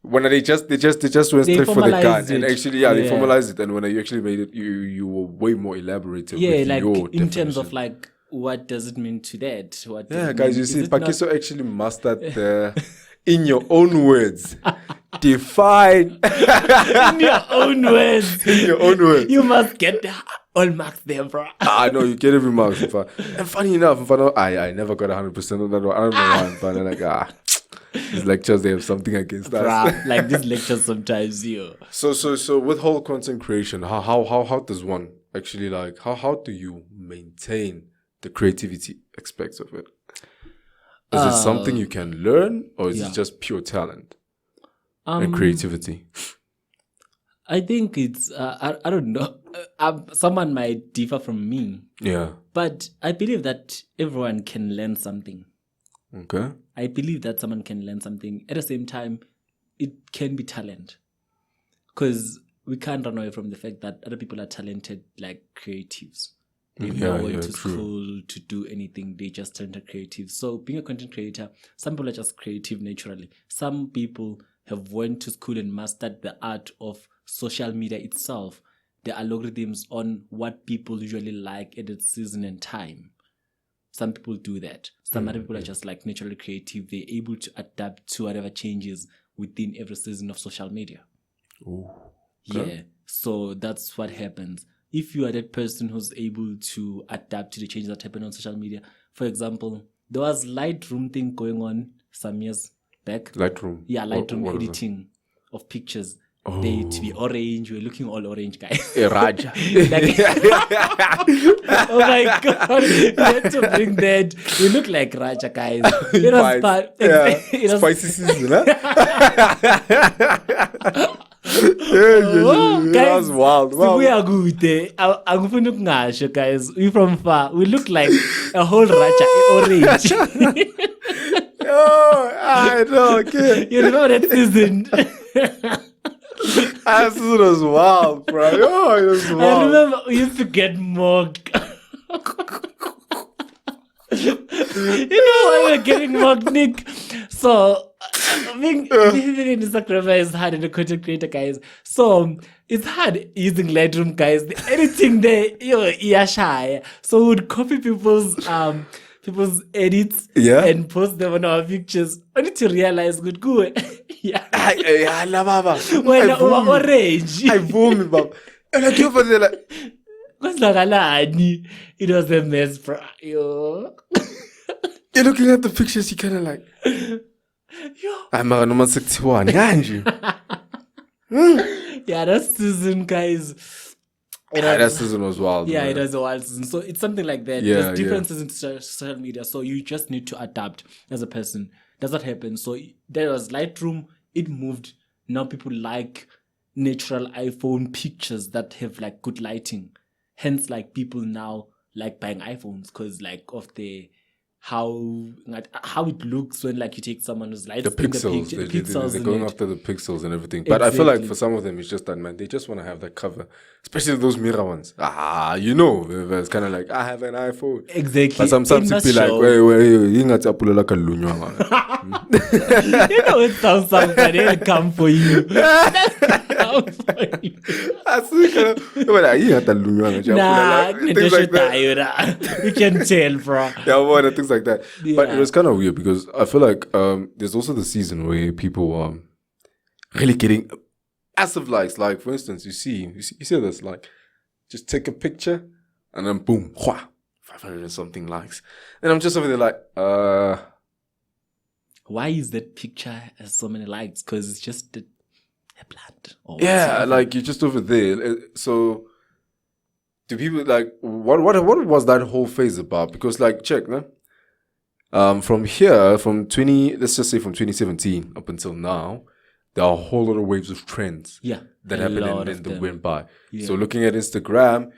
A: when they just went straight for the gun and actually they formalized it, and when you actually made it, you were way more elaborative.
B: Yeah, like in definition. Terms of like what does it mean to that? What
A: guys, you see, Phakiso actually mastered the in your own words. Define
B: in your own words.
A: In your own words.
B: You must get all marks there, bro.
A: No, you get every mark. And funny enough, I never got 100% on that one. I don't know why, but like these lectures, they have something against us.
B: Like these lectures sometimes,
A: So with whole content creation, how does one actually like how do you maintain the creativity aspects of it? Is it something you can learn, or is it just pure talent and creativity?
B: I think it's I don't know. Someone might differ from me.
A: Yeah.
B: But I believe that everyone can learn something.
A: Okay.
B: I believe that someone can learn something. At the same time, it can be talent. Because we can't run away from the fact that other people are talented like creatives. They never went to school to do anything. They just talented creatives. So being a content creator, some people are just creative naturally. Some people have went to school and mastered the art of social media itself. The algorithms on what people usually like at its season and time. Some people do that. Some other people are just like naturally creative. They're able to adapt to whatever changes within every season of social media.
A: Ooh.
B: Okay. Yeah. So that's what happens. If you are that person who's able to adapt to the changes that happen on social media, for example, there was Lightroom thing going on some years back.
A: Lightroom?
B: Yeah, Lightroom editing of pictures. They to be orange. We're looking all orange, guys.
A: Raja.
B: Oh my God. You had to bring that. We look like Raja, guys. It was part.
A: It was spicy season, huh? That was wild. Wow.
B: We are good. I'm guys. We from far. We look like a whole Raja orange.
A: I know. Okay.
B: You know that season.
A: That season was wild, bro. Oh, it was wild.
B: I remember we used to get mocked. You know why we're getting mocked, Nick? So, being in Instagram is hard and a content creator, guys. So, it's hard using Lightroom, guys. The editing there, shy. So, we would copy people's edits and post them on our pictures. Only to realize good. When orange.
A: I boom, bro. And I keep on like,
B: it was a mess, bro.
A: You're looking at the pictures, you kind of like, I'm number 61. Kanje.
B: Yeah, that season, guys.
A: That season was wild.
B: Yeah,
A: man.
B: it was a wild season. So it's something like that.
A: Yeah,
B: There's differences in social media. So you just need to adapt as a person. Does that happen? So there was Lightroom. It moved. Now people like natural iPhone pictures that have like good lighting. Hence, like people now like buying iPhones because like of the how it looks when like you take someone's lights
A: The pixels.
B: in the pixels
A: They're
B: in
A: going
B: it.
A: after the pixels and everything. But I feel like
B: Exactly.
A: for some of them, it's just that, man, they just want to have that cover. Especially those mirror ones. You know, it's kind of like, I have an iPhone.
B: Exactly.
A: But sometimes
B: It
A: you
B: must
A: be like,
B: show.
A: wait, you got to pull like a lunywanga.
B: You know it sounds but they'll come for you. Come for you.
A: I see kind of, you got that lunywanga.
B: Nah,
A: Things like that.
B: you can tell, bro.
A: Yeah, well, things like that. But
B: Yeah.
A: it was kind of weird because I feel like there's also the season where people really getting massive likes. Like, for instance, you see this, like, just take a picture and then boom, 500 and something likes. And I'm just over there like,
B: Why is that picture has so many likes? Because it's just a plant. Or
A: yeah,
B: whatsoever.
A: like you're just over there. So do people like what was that whole phase about? Because like check, no? From 2017 up until now, there are a whole lot of waves of trends
B: Yeah,
A: that
B: a
A: happened
B: lot
A: and
B: of
A: then
B: them.
A: went by.
B: Yeah.
A: So looking at Instagram,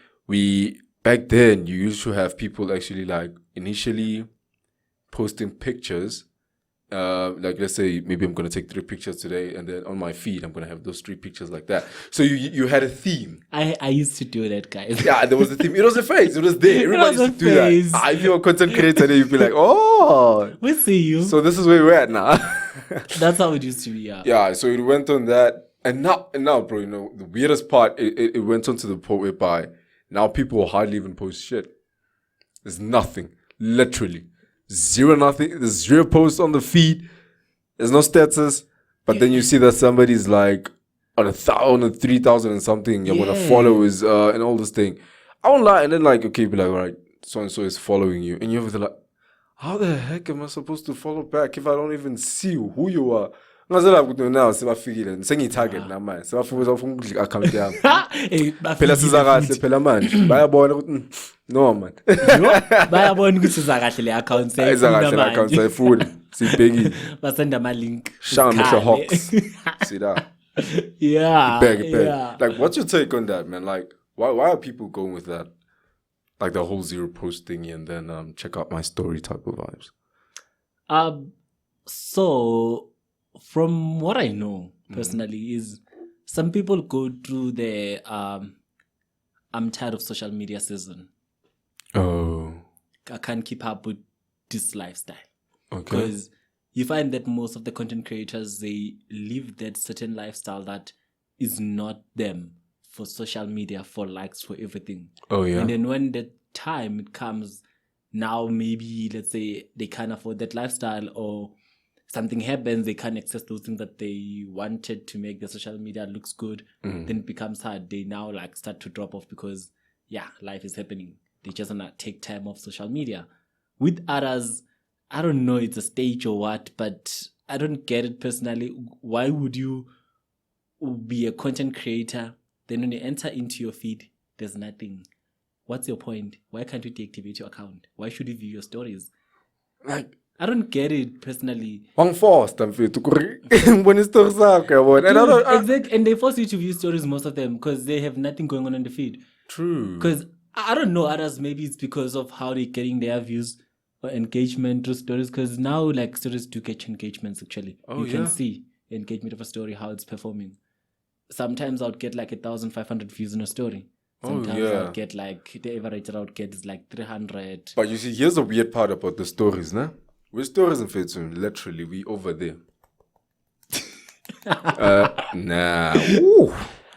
A: back then you used to have people actually like initially posting pictures. Like let's say maybe I'm gonna take 3 pictures today, and then on my feed I'm gonna have those 3 pictures like that. So you had a theme.
B: I used to do that, guys.
A: Yeah, there was a theme. It was a phase. It was there. Everybody
B: was
A: used
B: a
A: to do
B: phase.
A: that. If you're a content creator, then you'd be like, oh,
B: We see you.
A: so this is where we're at now.
B: That's how it used to be. Yeah.
A: Yeah, so it went on that, and now, bro, you know the weirdest part. It went on to the point whereby now people will hardly even post shit. There's nothing, literally zero, nothing. There's 0 posts on the feed. There's no status, but then you see that somebody's like on 1,000, 3,000 and something. You're gonna
B: Yeah.
A: followers and all this thing. I won't lie, and then like okay, be like, all right, so and so is following you, and you're over there like, how the heck am I supposed to follow back if I don't even see who you are? Ngazela now sebafikile sengiyi-target namanje sebafuna ukudla i-account yami
B: Hey,
A: phela siza kahle phela manje bayabona ukuthi no man
B: bayabona ukuthi siza kahle le account
A: iza kahle le account sayifuna siyibhekile
B: basenda ama-link
A: shanga mehlo
B: sikhale.
A: hawks see that
B: Yeah,
A: beg
B: yeah.
A: like what's your take on that, man? Like why are people going with that, like the whole 0 post thingy and then check out my story type of vibes?
B: So from what I know personally is some people go through the I'm tired of social media season.
A: Oh,
B: I can't keep up with this lifestyle.
A: okay.
B: Because you find that most of the content creators, they live that certain lifestyle that is not them, for social media, for likes, for everything.
A: Oh yeah.
B: And then when the time it comes, now maybe let's say they can't afford that lifestyle or something happens, they can't access those things that they wanted to make the social media looks good, then it becomes hard. They now like start to drop off because life is happening. They just wanna take time off social media. With others, I don't know it's a stage or what, but I don't get it personally. Why would you be a content creator, then when you enter into your feed, there's nothing? What's your point? Why can't you deactivate your account? Why should you view your stories?
A: Like
B: I don't get it personally.
A: wangforced mfethu ngibona isitori sakho yabona, and I don't
B: Exactly, and they force you to view stories, most of them, because they have nothing going on the feed.
A: true.
B: Because I don't know others, maybe it's because of how they're getting their views or engagement through stories. Because now, like, stories do catch engagements actually.
A: Oh,
B: You can
A: yeah.
B: see engagement of a story, how it's performing. Sometimes I'll get like 1,500 views in a story. Sometimes
A: yeah.
B: I'll get like the average that I would get is like 300.
A: But you see, here's the weird part about the stories, nah? With stories and fethu, literally, we over there. Nah. Ooh.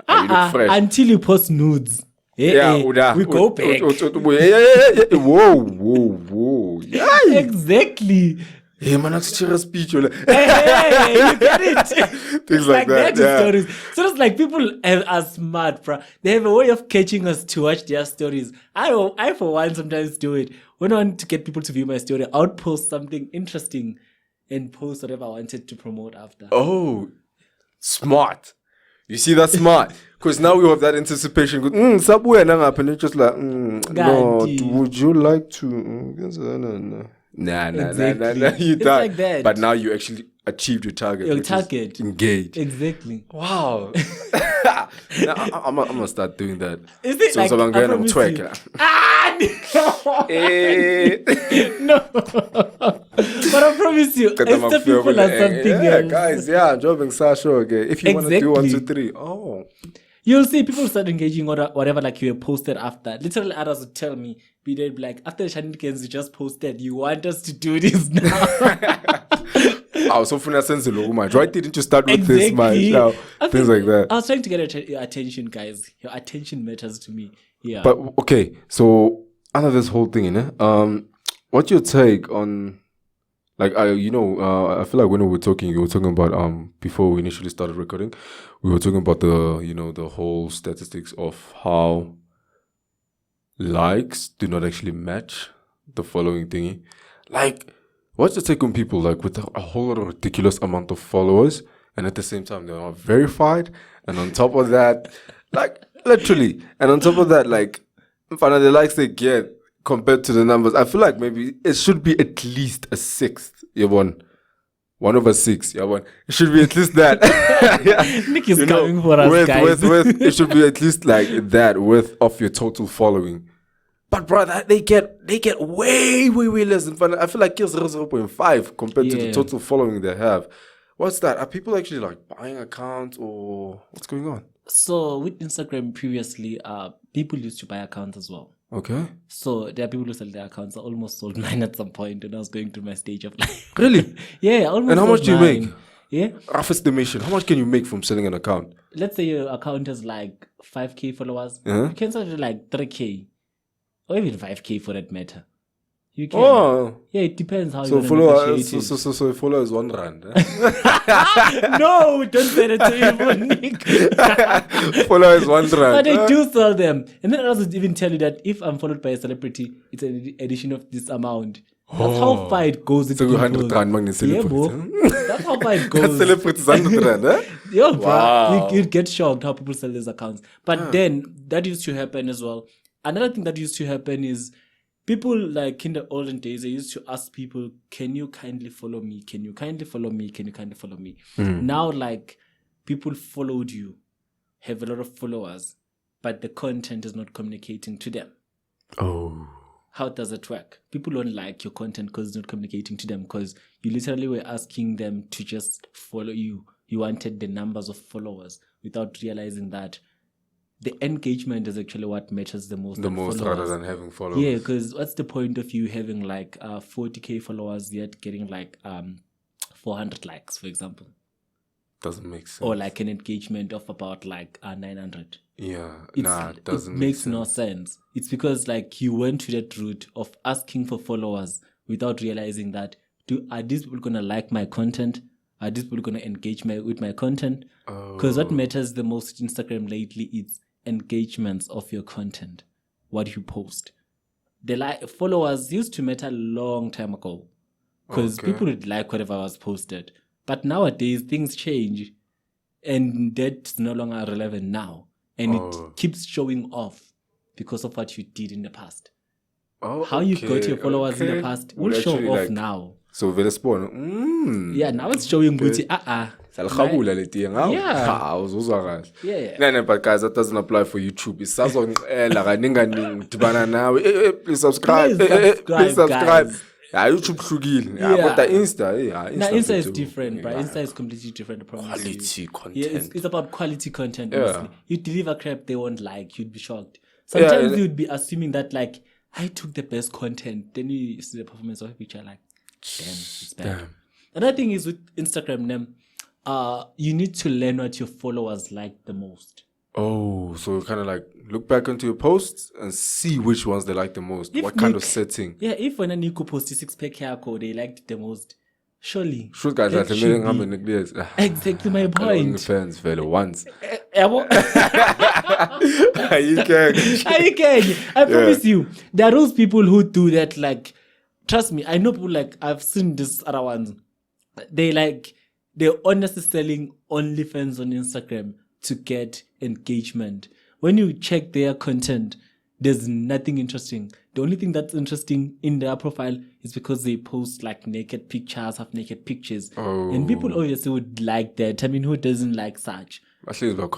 A: You look fresh.
B: Until you post nudes.
A: Yeah,
B: we go back.
A: Yeah. Whoa. Yeah.
B: Exactly.
A: Hey, man, that's a speech.
B: Hey, you get it.
A: Things
B: It's
A: like that,
B: with
A: yeah.
B: stories. So it's like people are smart, bro. They have a way of catching us to watch their stories. I for one sometimes do it. When I want to get people to view my story, I would post something interesting. and post whatever I wanted to promote after.
A: Oh, smart. You see, that's smart. Because now we have that anticipation. Subway and it's just like, no, would you like to? Nah. You
B: It's like that.
A: But now you actually achieved your target.
B: Your target.
A: Engage.
B: Exactly.
A: Wow. Now, I'm gonna start doing that.
B: Is it like,
A: I'm going to track.
B: No. But I promise you, extra people are something else.
A: Guys, I'm jobbing Sasha again. If you want to do 1, 2, 3,
B: you'll see people start engaging or whatever, like you were posted after. Literally, others would tell me, they'd be like, after the shenanigans you just posted, you want us to do this now?
A: I was hoping that sense of much. Why didn't you start with this much? Now, things like that.
B: I was trying to get your attention, guys. Your attention matters to me. Yeah.
A: But okay, so under this whole thing, what's your take on, like, I feel like when we were talking, you were talking about before we initially started recording, we were talking about the whole statistics of how likes do not actually match the following thingy. Like, what's your take on people like with a whole lot of ridiculous amount of followers, and at the same time they're not verified, and on top of that, like literally, and on top of that, like, the likes they get compared to the numbers, I feel like maybe it should be at least a sixth. You won 1/6. You won. It should be at least that.
B: Nick is coming for us, guys.
A: It should be at least like that of your total following. But brother, they get way less than fun. I feel like kills 0.5 compared to the total following they have. What's that? Are people actually like buying accounts or what's going on?
B: So with Instagram previously, people used to buy accounts as well.
A: Okay.
B: So there are people who sell their accounts. I almost sold mine at some point when I was going through my stage of life.
A: Really?
B: Yeah, almost.
A: And how much do you make?
B: Yeah.
A: Rough estimation. How much can you make from selling an account?
B: Let's say your account has like 5K followers.
A: Uh-huh.
B: You can sell it like 3K. Or even 5K for that matter. You can.
A: Oh.
B: Yeah, it depends how
A: so
B: you
A: follow. So follow is R1.
B: No, don't say that to me, Nick.
A: Follow is R1.
B: But they do sell them. And then I also even tell you that if I'm followed by a celebrity, it's an addition of this amount. That's how far it goes.
A: So 100 rand magnet celebrity.
B: That's how far it goes.
A: Celebrities 100 rand, eh?
B: Yeah,
A: wow.
B: You'd get shocked how people sell these accounts. But then that used to happen as well. Another thing that used to happen is people, like in the olden days, they used to ask people, can you kindly follow me? Can you kindly follow me? Can you kindly follow me? Now, like, people followed you, have a lot of followers, but the content is not communicating to them.
A: Oh.
B: How does it work? People don't like your content because it's not communicating to them, because you literally were asking them to just follow you. You wanted the numbers of followers without realizing that the engagement is actually what matters the most.
A: The most followers. Rather than having followers.
B: Yeah, because what's the point of you having like 40K followers yet getting like 400 likes, for example?
A: Doesn't make sense.
B: Or like an engagement of about like 900.
A: Yeah, it doesn't
B: make makes sense. No sense. It's because like you went to that route of asking for followers without realizing that are these people gonna like my content? Are these people gonna engage with my content? Because what matters the most in Instagram lately is engagements of your content, what you post. The followers used to matter a long time ago because people would like whatever was posted. But nowadays things change and that's no longer relevant now. And it keeps showing off because of what you did in the past. How you got your followers in the past will show off now.
A: So Velaspawn.
B: Yeah, now it's showing Gucci.
A: Yeah. But guys, that doesn't apply for YouTube. It's also please subscribe. Please subscribe. Yeah, YouTube shugil. Yeah, but the
B: Insta is different, but Insta is completely different.
A: Quality content.
B: Yeah, it's about quality content. Mostly. You deliver crap they won't like, you'd be shocked. Sometimes you'd be assuming that like I took the best content. Then you see the performance of a picture like, damn, it's bad. Another thing is with Instagram, you need to learn what your followers like the most.
A: Oh, so kind of like look back into your posts and see which ones they like the most. What kind of setting?
B: Yeah, if when a Nico posted 6-pack haircut, they liked it the most. Surely.
A: Sure, guys,
B: exactly my point.
A: Fans, fellow once.
B: You can. I promise you. There are those people who do that. Like, trust me, I know people like I've seen this other ones. they're honestly selling OnlyFans on Instagram to get engagement. When you check their content, there's nothing interesting. The only thing that's interesting in their profile is because they post like naked pictures, half naked pictures. And people obviously would like that. I mean, who doesn't like such?
A: People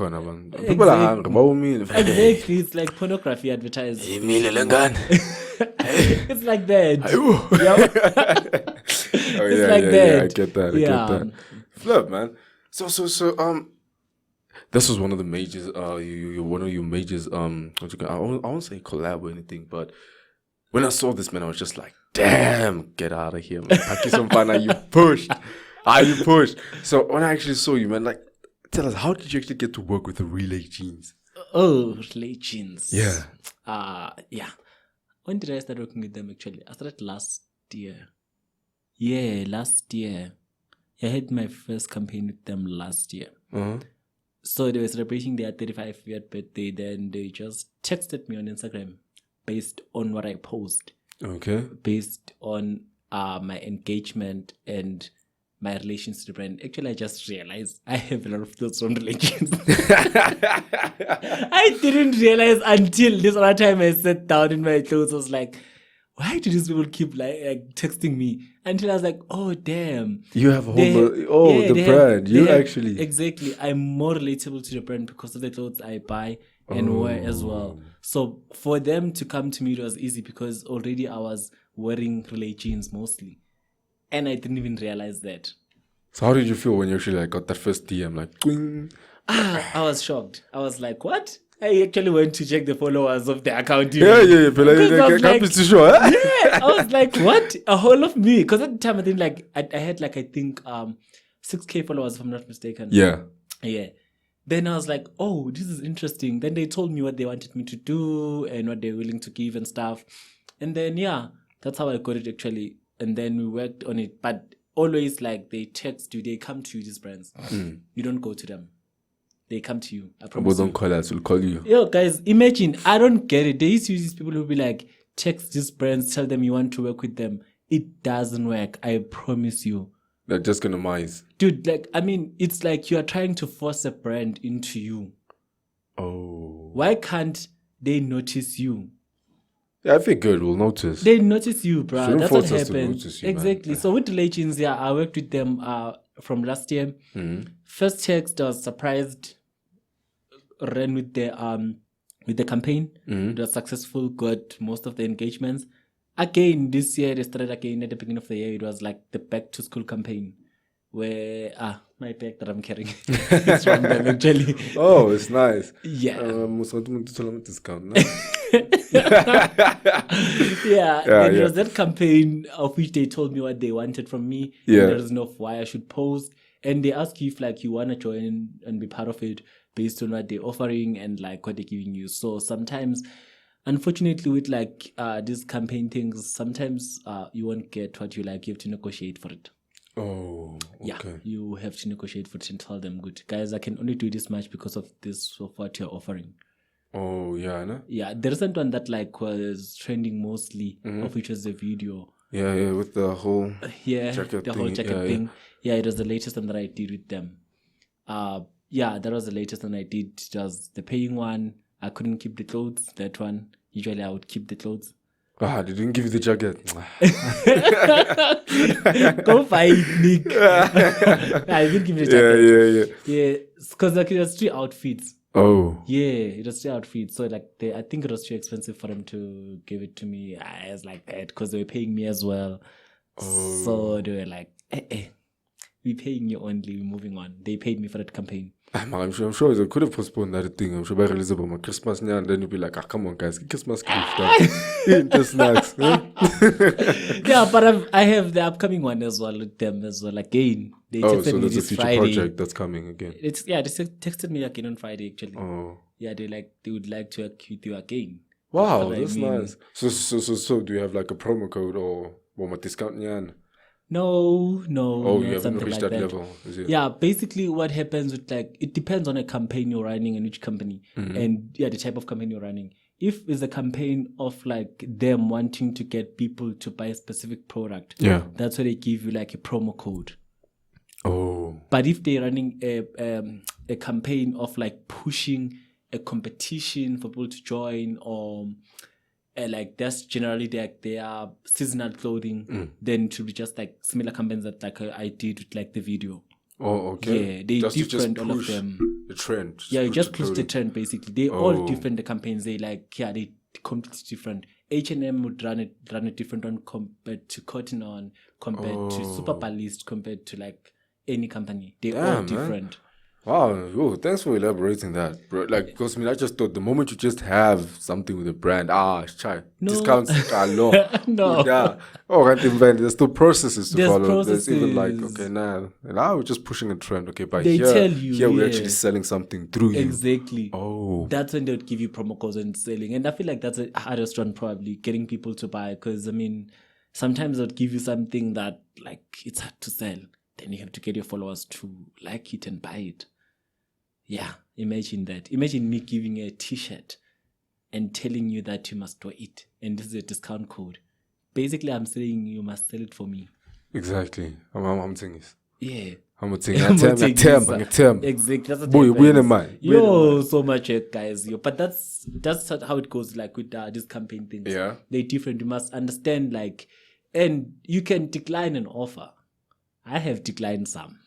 A: are hungry. What do you mean?
B: Exactly. It's like pornography advertised. It's like that.
A: I get that. I get that. Flip, man. So, this was one of the majors. One of your majors. I won't say collab or anything, but when I saw this, man, I was just like, damn, get out of here, man. Phakiso Mfana, you pushed. You pushed. So when I actually saw you, man, like, tell us, how did you actually get to work with the Relay Jeans?
B: Oh, Relay Jeans.
A: Yeah.
B: Yeah. When did I start working with them, actually? I started last year. Yeah, last year. I had my first campaign with them last year. So they were celebrating their 35th birthday. Then they just texted me on Instagram based on what I post.
A: Okay.
B: Based on my engagement and my relations to the brand. Actually, I just realized I have a lot of those from relations. I didn't realize until this other time I sat down in my clothes. I was like, why do these people keep like texting me? Until I was like, oh, damn.
A: You have a whole, the brand. Actually.
B: Exactly. I'm more relatable to the brand because of the clothes I buy and wear as well. So for them to come to me, it was easy because already I was wearing Relay Jeans mostly. And I didn't even realize that.
A: So how did you feel when you actually like got that first DM? Like, twing?
B: I was shocked. I was like, what? I actually went to check the followers of the account.
A: Yeah. But I
B: was like, what? A whole of me. Because at the time, I think like I had like, I think 6K followers, if I'm not mistaken.
A: Yeah.
B: Then I was like, oh, this is interesting. Then they told me what they wanted me to do and what they're willing to give and stuff. And then, that's how I got it actually. And then we worked on it. But always like they text you, they come to you, these brands. You don't go to them. They come to you. I promise.
A: Don't call us, we'll call you.
B: Yo, guys, imagine, I don't get it. They used to use these people who will be like, text these brands, tell them you want to work with them. It doesn't work. I promise you.
A: They're just gonna mice.
B: Dude, like, I mean, it's like you are trying to force a brand into you.
A: Oh.
B: Why can't they notice you?
A: Yeah, I think good. We'll notice.
B: They notice you, bro.
A: Shouldn't
B: That's what
A: force us to
B: happened.
A: notice you,
B: Exactly.
A: man.
B: So with the Legends, I worked with them from last year. First text, I was surprised. Ran with the campaign. It was successful. Got most of the engagements. Again, this year they started again at the beginning of the year. It was like the back to school campaign, where my bag that I'm carrying is from them actually.
A: Oh, it's nice.
B: Yeah.
A: Discount.
B: It was that campaign of which they told me what they wanted from me.
A: Yeah.
B: And the reason of why I should post. And they ask you if like you want to join and be part of it based on what they're offering and like what they're giving you. So sometimes, unfortunately, with like these campaign things, sometimes you won't get what you like. You have to negotiate for it.
A: Oh, okay.
B: Yeah, you have to negotiate for it and tell them, good guys, I can only do this much because of this of what you're offering.
A: Oh, yeah, no?
B: Yeah, the recent one that like was trending mostly, of which was the video.
A: Yeah, with the whole
B: jacket thing. Yeah, it was the latest one that I did with them. That was the latest one I did. It was the paying one. I couldn't keep the clothes. That one, usually I would keep the clothes.
A: They didn't give you the jacket.
B: Go fight, Nick. I didn't give you the jacket. Yeah, because like it was 3 outfits.
A: Oh.
B: Yeah, it was 3 outfits. So like I think it was too expensive for them to give it to me. I was like that because they were paying me as well.
A: Oh.
B: So they were like, we're paying you only, we're moving on. They paid me for that campaign.
A: I'm sure they could have postponed that thing. I'm sure by release about my Christmas now, and then you'll be like, come on, guys, Christmas gift. Eat snacks.
B: Yeah, but I have the upcoming one as well with them as well. Again, they texted me
A: there's
B: this
A: a future
B: Friday.
A: project that's coming again.
B: They texted me again on Friday actually.
A: Oh.
B: Yeah, they would like to work with you again.
A: Wow, that's nice. So do you have like a promo code or a discount?
B: No.
A: Oh, you haven't reached that level, is it?
B: Yeah, basically what happens with like, it depends on a campaign you're running and which company and the type of campaign you're running. If it's a campaign of like them wanting to get people to buy a specific product, that's where they give you like a promo code.
A: Oh.
B: But if they're running a campaign of like pushing a competition for people to join, or like that's generally their seasonal clothing, then to be just like similar campaigns that like I did with like the video.
A: Oh, okay.
B: Yeah, they
A: just
B: different,
A: to
B: all of
A: push
B: them.
A: the trend.
B: Yeah, you just push the
A: clothing.
B: trend basically. They all different, the campaigns. They like, yeah, they completely different. H&M would run it different on compared to Cotton On, compared to Super Ballist, compared to like any company. They all different.
A: Man. Wow, yo, thanks for elaborating that, bro. Like, because I just thought the moment you just have something with a brand, chai,
B: No.
A: discounts, no.
B: No.
A: Oh, I think there's still processes to
B: There's
A: follow.
B: processes.
A: There's even like, okay, now we're just pushing a trend, okay, but
B: They
A: here,
B: tell you,
A: here we're
B: yeah.
A: actually selling something through you.
B: Exactly.
A: Oh.
B: That's when they would give you promo codes and selling. And I feel like that's a hardest one, probably, getting people to buy. Because, I mean, sometimes they'll give you something that, like, it's hard to sell. Then you have to get your followers to like it and buy it. Yeah, imagine that. Imagine me giving you a t-shirt and telling you that you must wear it. And this is a discount code. Basically, I'm saying you must sell it for me.
A: Exactly. I'm saying this.
B: Yeah.
A: I'm a term.
B: Exactly. That's what
A: Boy, we're in a man.
B: Yo, so much guys. Yo. But that's how it goes, like with these campaign things.
A: Yeah.
B: They're different. You must understand, like, and you can decline an offer. I have declined some.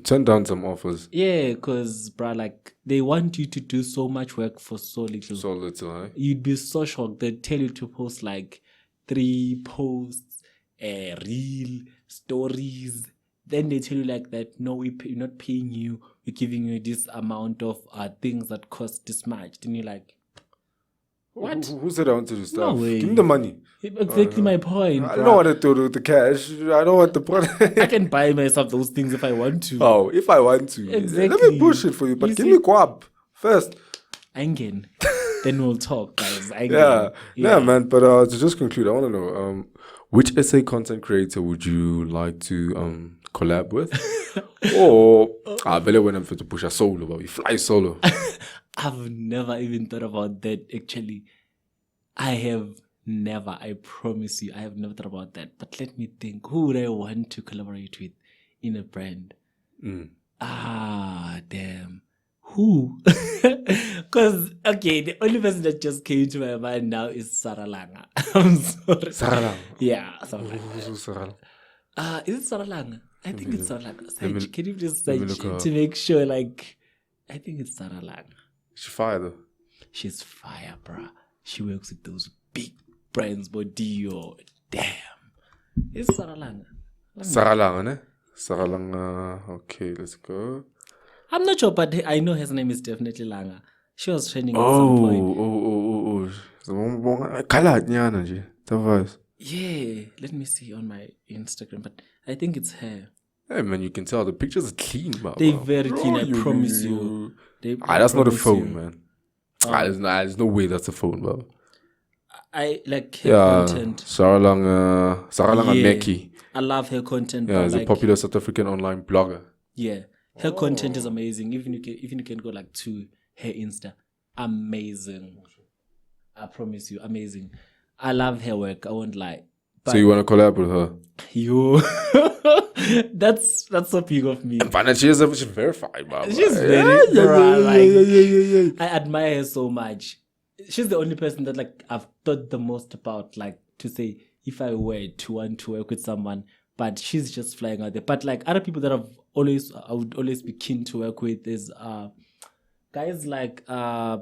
A: Turn down some offers.
B: Yeah, because, bruh, like, they want you to do so much work for so little.
A: So little, eh?
B: You'd be so shocked. They tell you to post, like, 3 posts, reel, stories. Then they tell you, like, that, no, we're not paying you. We're giving you this amount of things that cost this much. Then you're like, what?
A: Who said I want to do stuff?
B: No way.
A: Give me the money.
B: Exactly my point.
A: I don't want to do the cash. I don't want the product.
B: I can buy myself those things if I want to.
A: Oh, if I want to.
B: Exactly.
A: Let me push it for you, but give me guap first.
B: Then we'll talk, guys.
A: Yeah, man. But to just conclude, I want to know which essay content creator would you like to collab with? Or I better when I'm fit to push a solo, but we fly solo.
B: I've never even thought about that, actually. I promise you, I have never thought about that. But let me think. Who would I want to collaborate with in a brand? Damn. Who? Because, okay, the only person that just came to my mind now is Saralanga. I'm sorry.
A: Saralanga?
B: Yeah, Saralanga.
A: Who's Saralanga?
B: Is it Saralanga? I think it's Saralanga. Can you just
A: search
B: to make sure, like, I think it's Saralanga.
A: She's fire, though.
B: She's fire, bruh. She works with those big brands, but Dio, damn. It's Saralanga.
A: Saralanga, ne? Saralanga. Okay, let's go.
B: I'm not sure, but I know his name is definitely Langa. She was training at some point.
A: Colored nyana nje. That voice.
B: Yeah, let me see on my Instagram, but I think it's her.
A: Hey man, you can tell the pictures are clean, man.
B: They're very clean, I promise you.
A: That's not a phone, man. There's no way that's a phone, bro.
B: I like her content.
A: Saralanga Meki.
B: I love her content.
A: Yeah, she's a popular South African online blogger.
B: Yeah, her content is amazing. Even you can go like to her Insta, amazing. I promise you, amazing. I love her work. I won't lie. But
A: so you want to collab with her?
B: You, that's so big of me.
A: But she's verified, man.
B: She's very, I admire her so much. She's the only person that like I've thought the most about, like to say if I were to want to work with someone, but she's just flying out there. But like other people that I would always be keen to work with is guys like Shai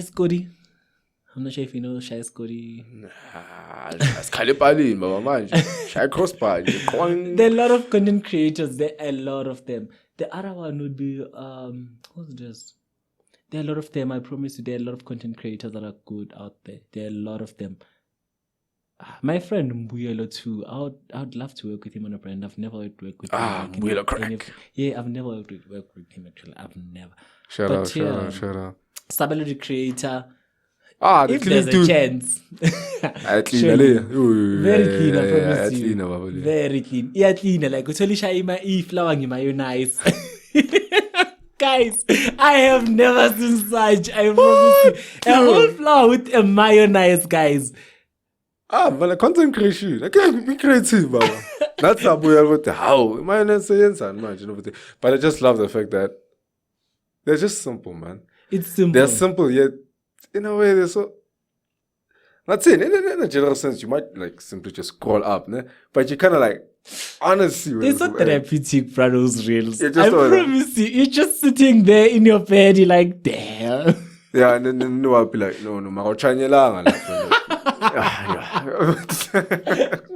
B: Scotty. I'm not sure if you know Shai Scotty.
A: That's kind of bad, man. Shai Crossbar.
B: There are a lot of content creators. There are a lot of them. The other one would be who's this? There are a lot of them. I promise you, there are a lot of content creators that are good out there. There are a lot of them. My friend Mbuyelo too. I would love to work with him on a brand. I've never worked with him.
A: Mbuyelo crack.
B: Yeah, I've never worked with him actually. I've never.
A: Shout out.
B: Sabelo the creator.
A: If
B: there's a chance.
A: Very
B: clean, I promise you. Very clean. Yeah, clean. Like utholisha flower mayonnaise. Guys, I have never seen such. I promise you. A whole flower with a mayonnaise, guys.
A: Man, content creation. I can't be creative, Baba. That's how we are. How? Man, science and man, you know. But I just love the fact that they're just simple, man.
B: It's simple.
A: They're simple, yet in a way they're so. Not saying in a general sense, you might like simply just scroll up, ne? But you kind of like honestly.
B: It's not therapeutic, bro. Those reels.
A: I
B: promise you, you're just sitting there in your bed. You're like, damn.
A: Yeah, and then no, I'll be like, no, Marochanyelang.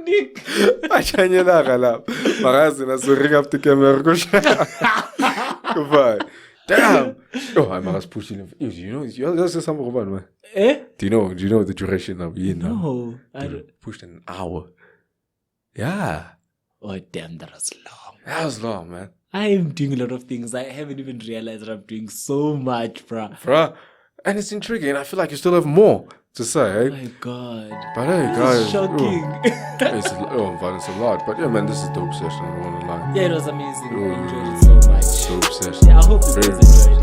B: Nick.
A: Marochanyelang. Magazine, so ring up the camera. Goodbye. Damn. Oh, I must push him. You know, that's just something about man. Do you know the duration of you now?
B: No, I don't.
A: Pushed an hour. Yeah.
B: Oh damn, that was long.
A: That was long, man.
B: I am doing a lot of things. I haven't even realized that I'm doing so much, bruh.
A: And it's intriguing. I feel like you still have more to say, eh?
B: Oh my god.
A: But hey, guys.
B: Shocking.
A: Violence a lot. But yeah, man, this is a dope session. I don't want to lie.
B: Yeah, it was amazing. I enjoyed it so much.
A: Dope session.
B: Yeah, I hope you guys enjoyed it.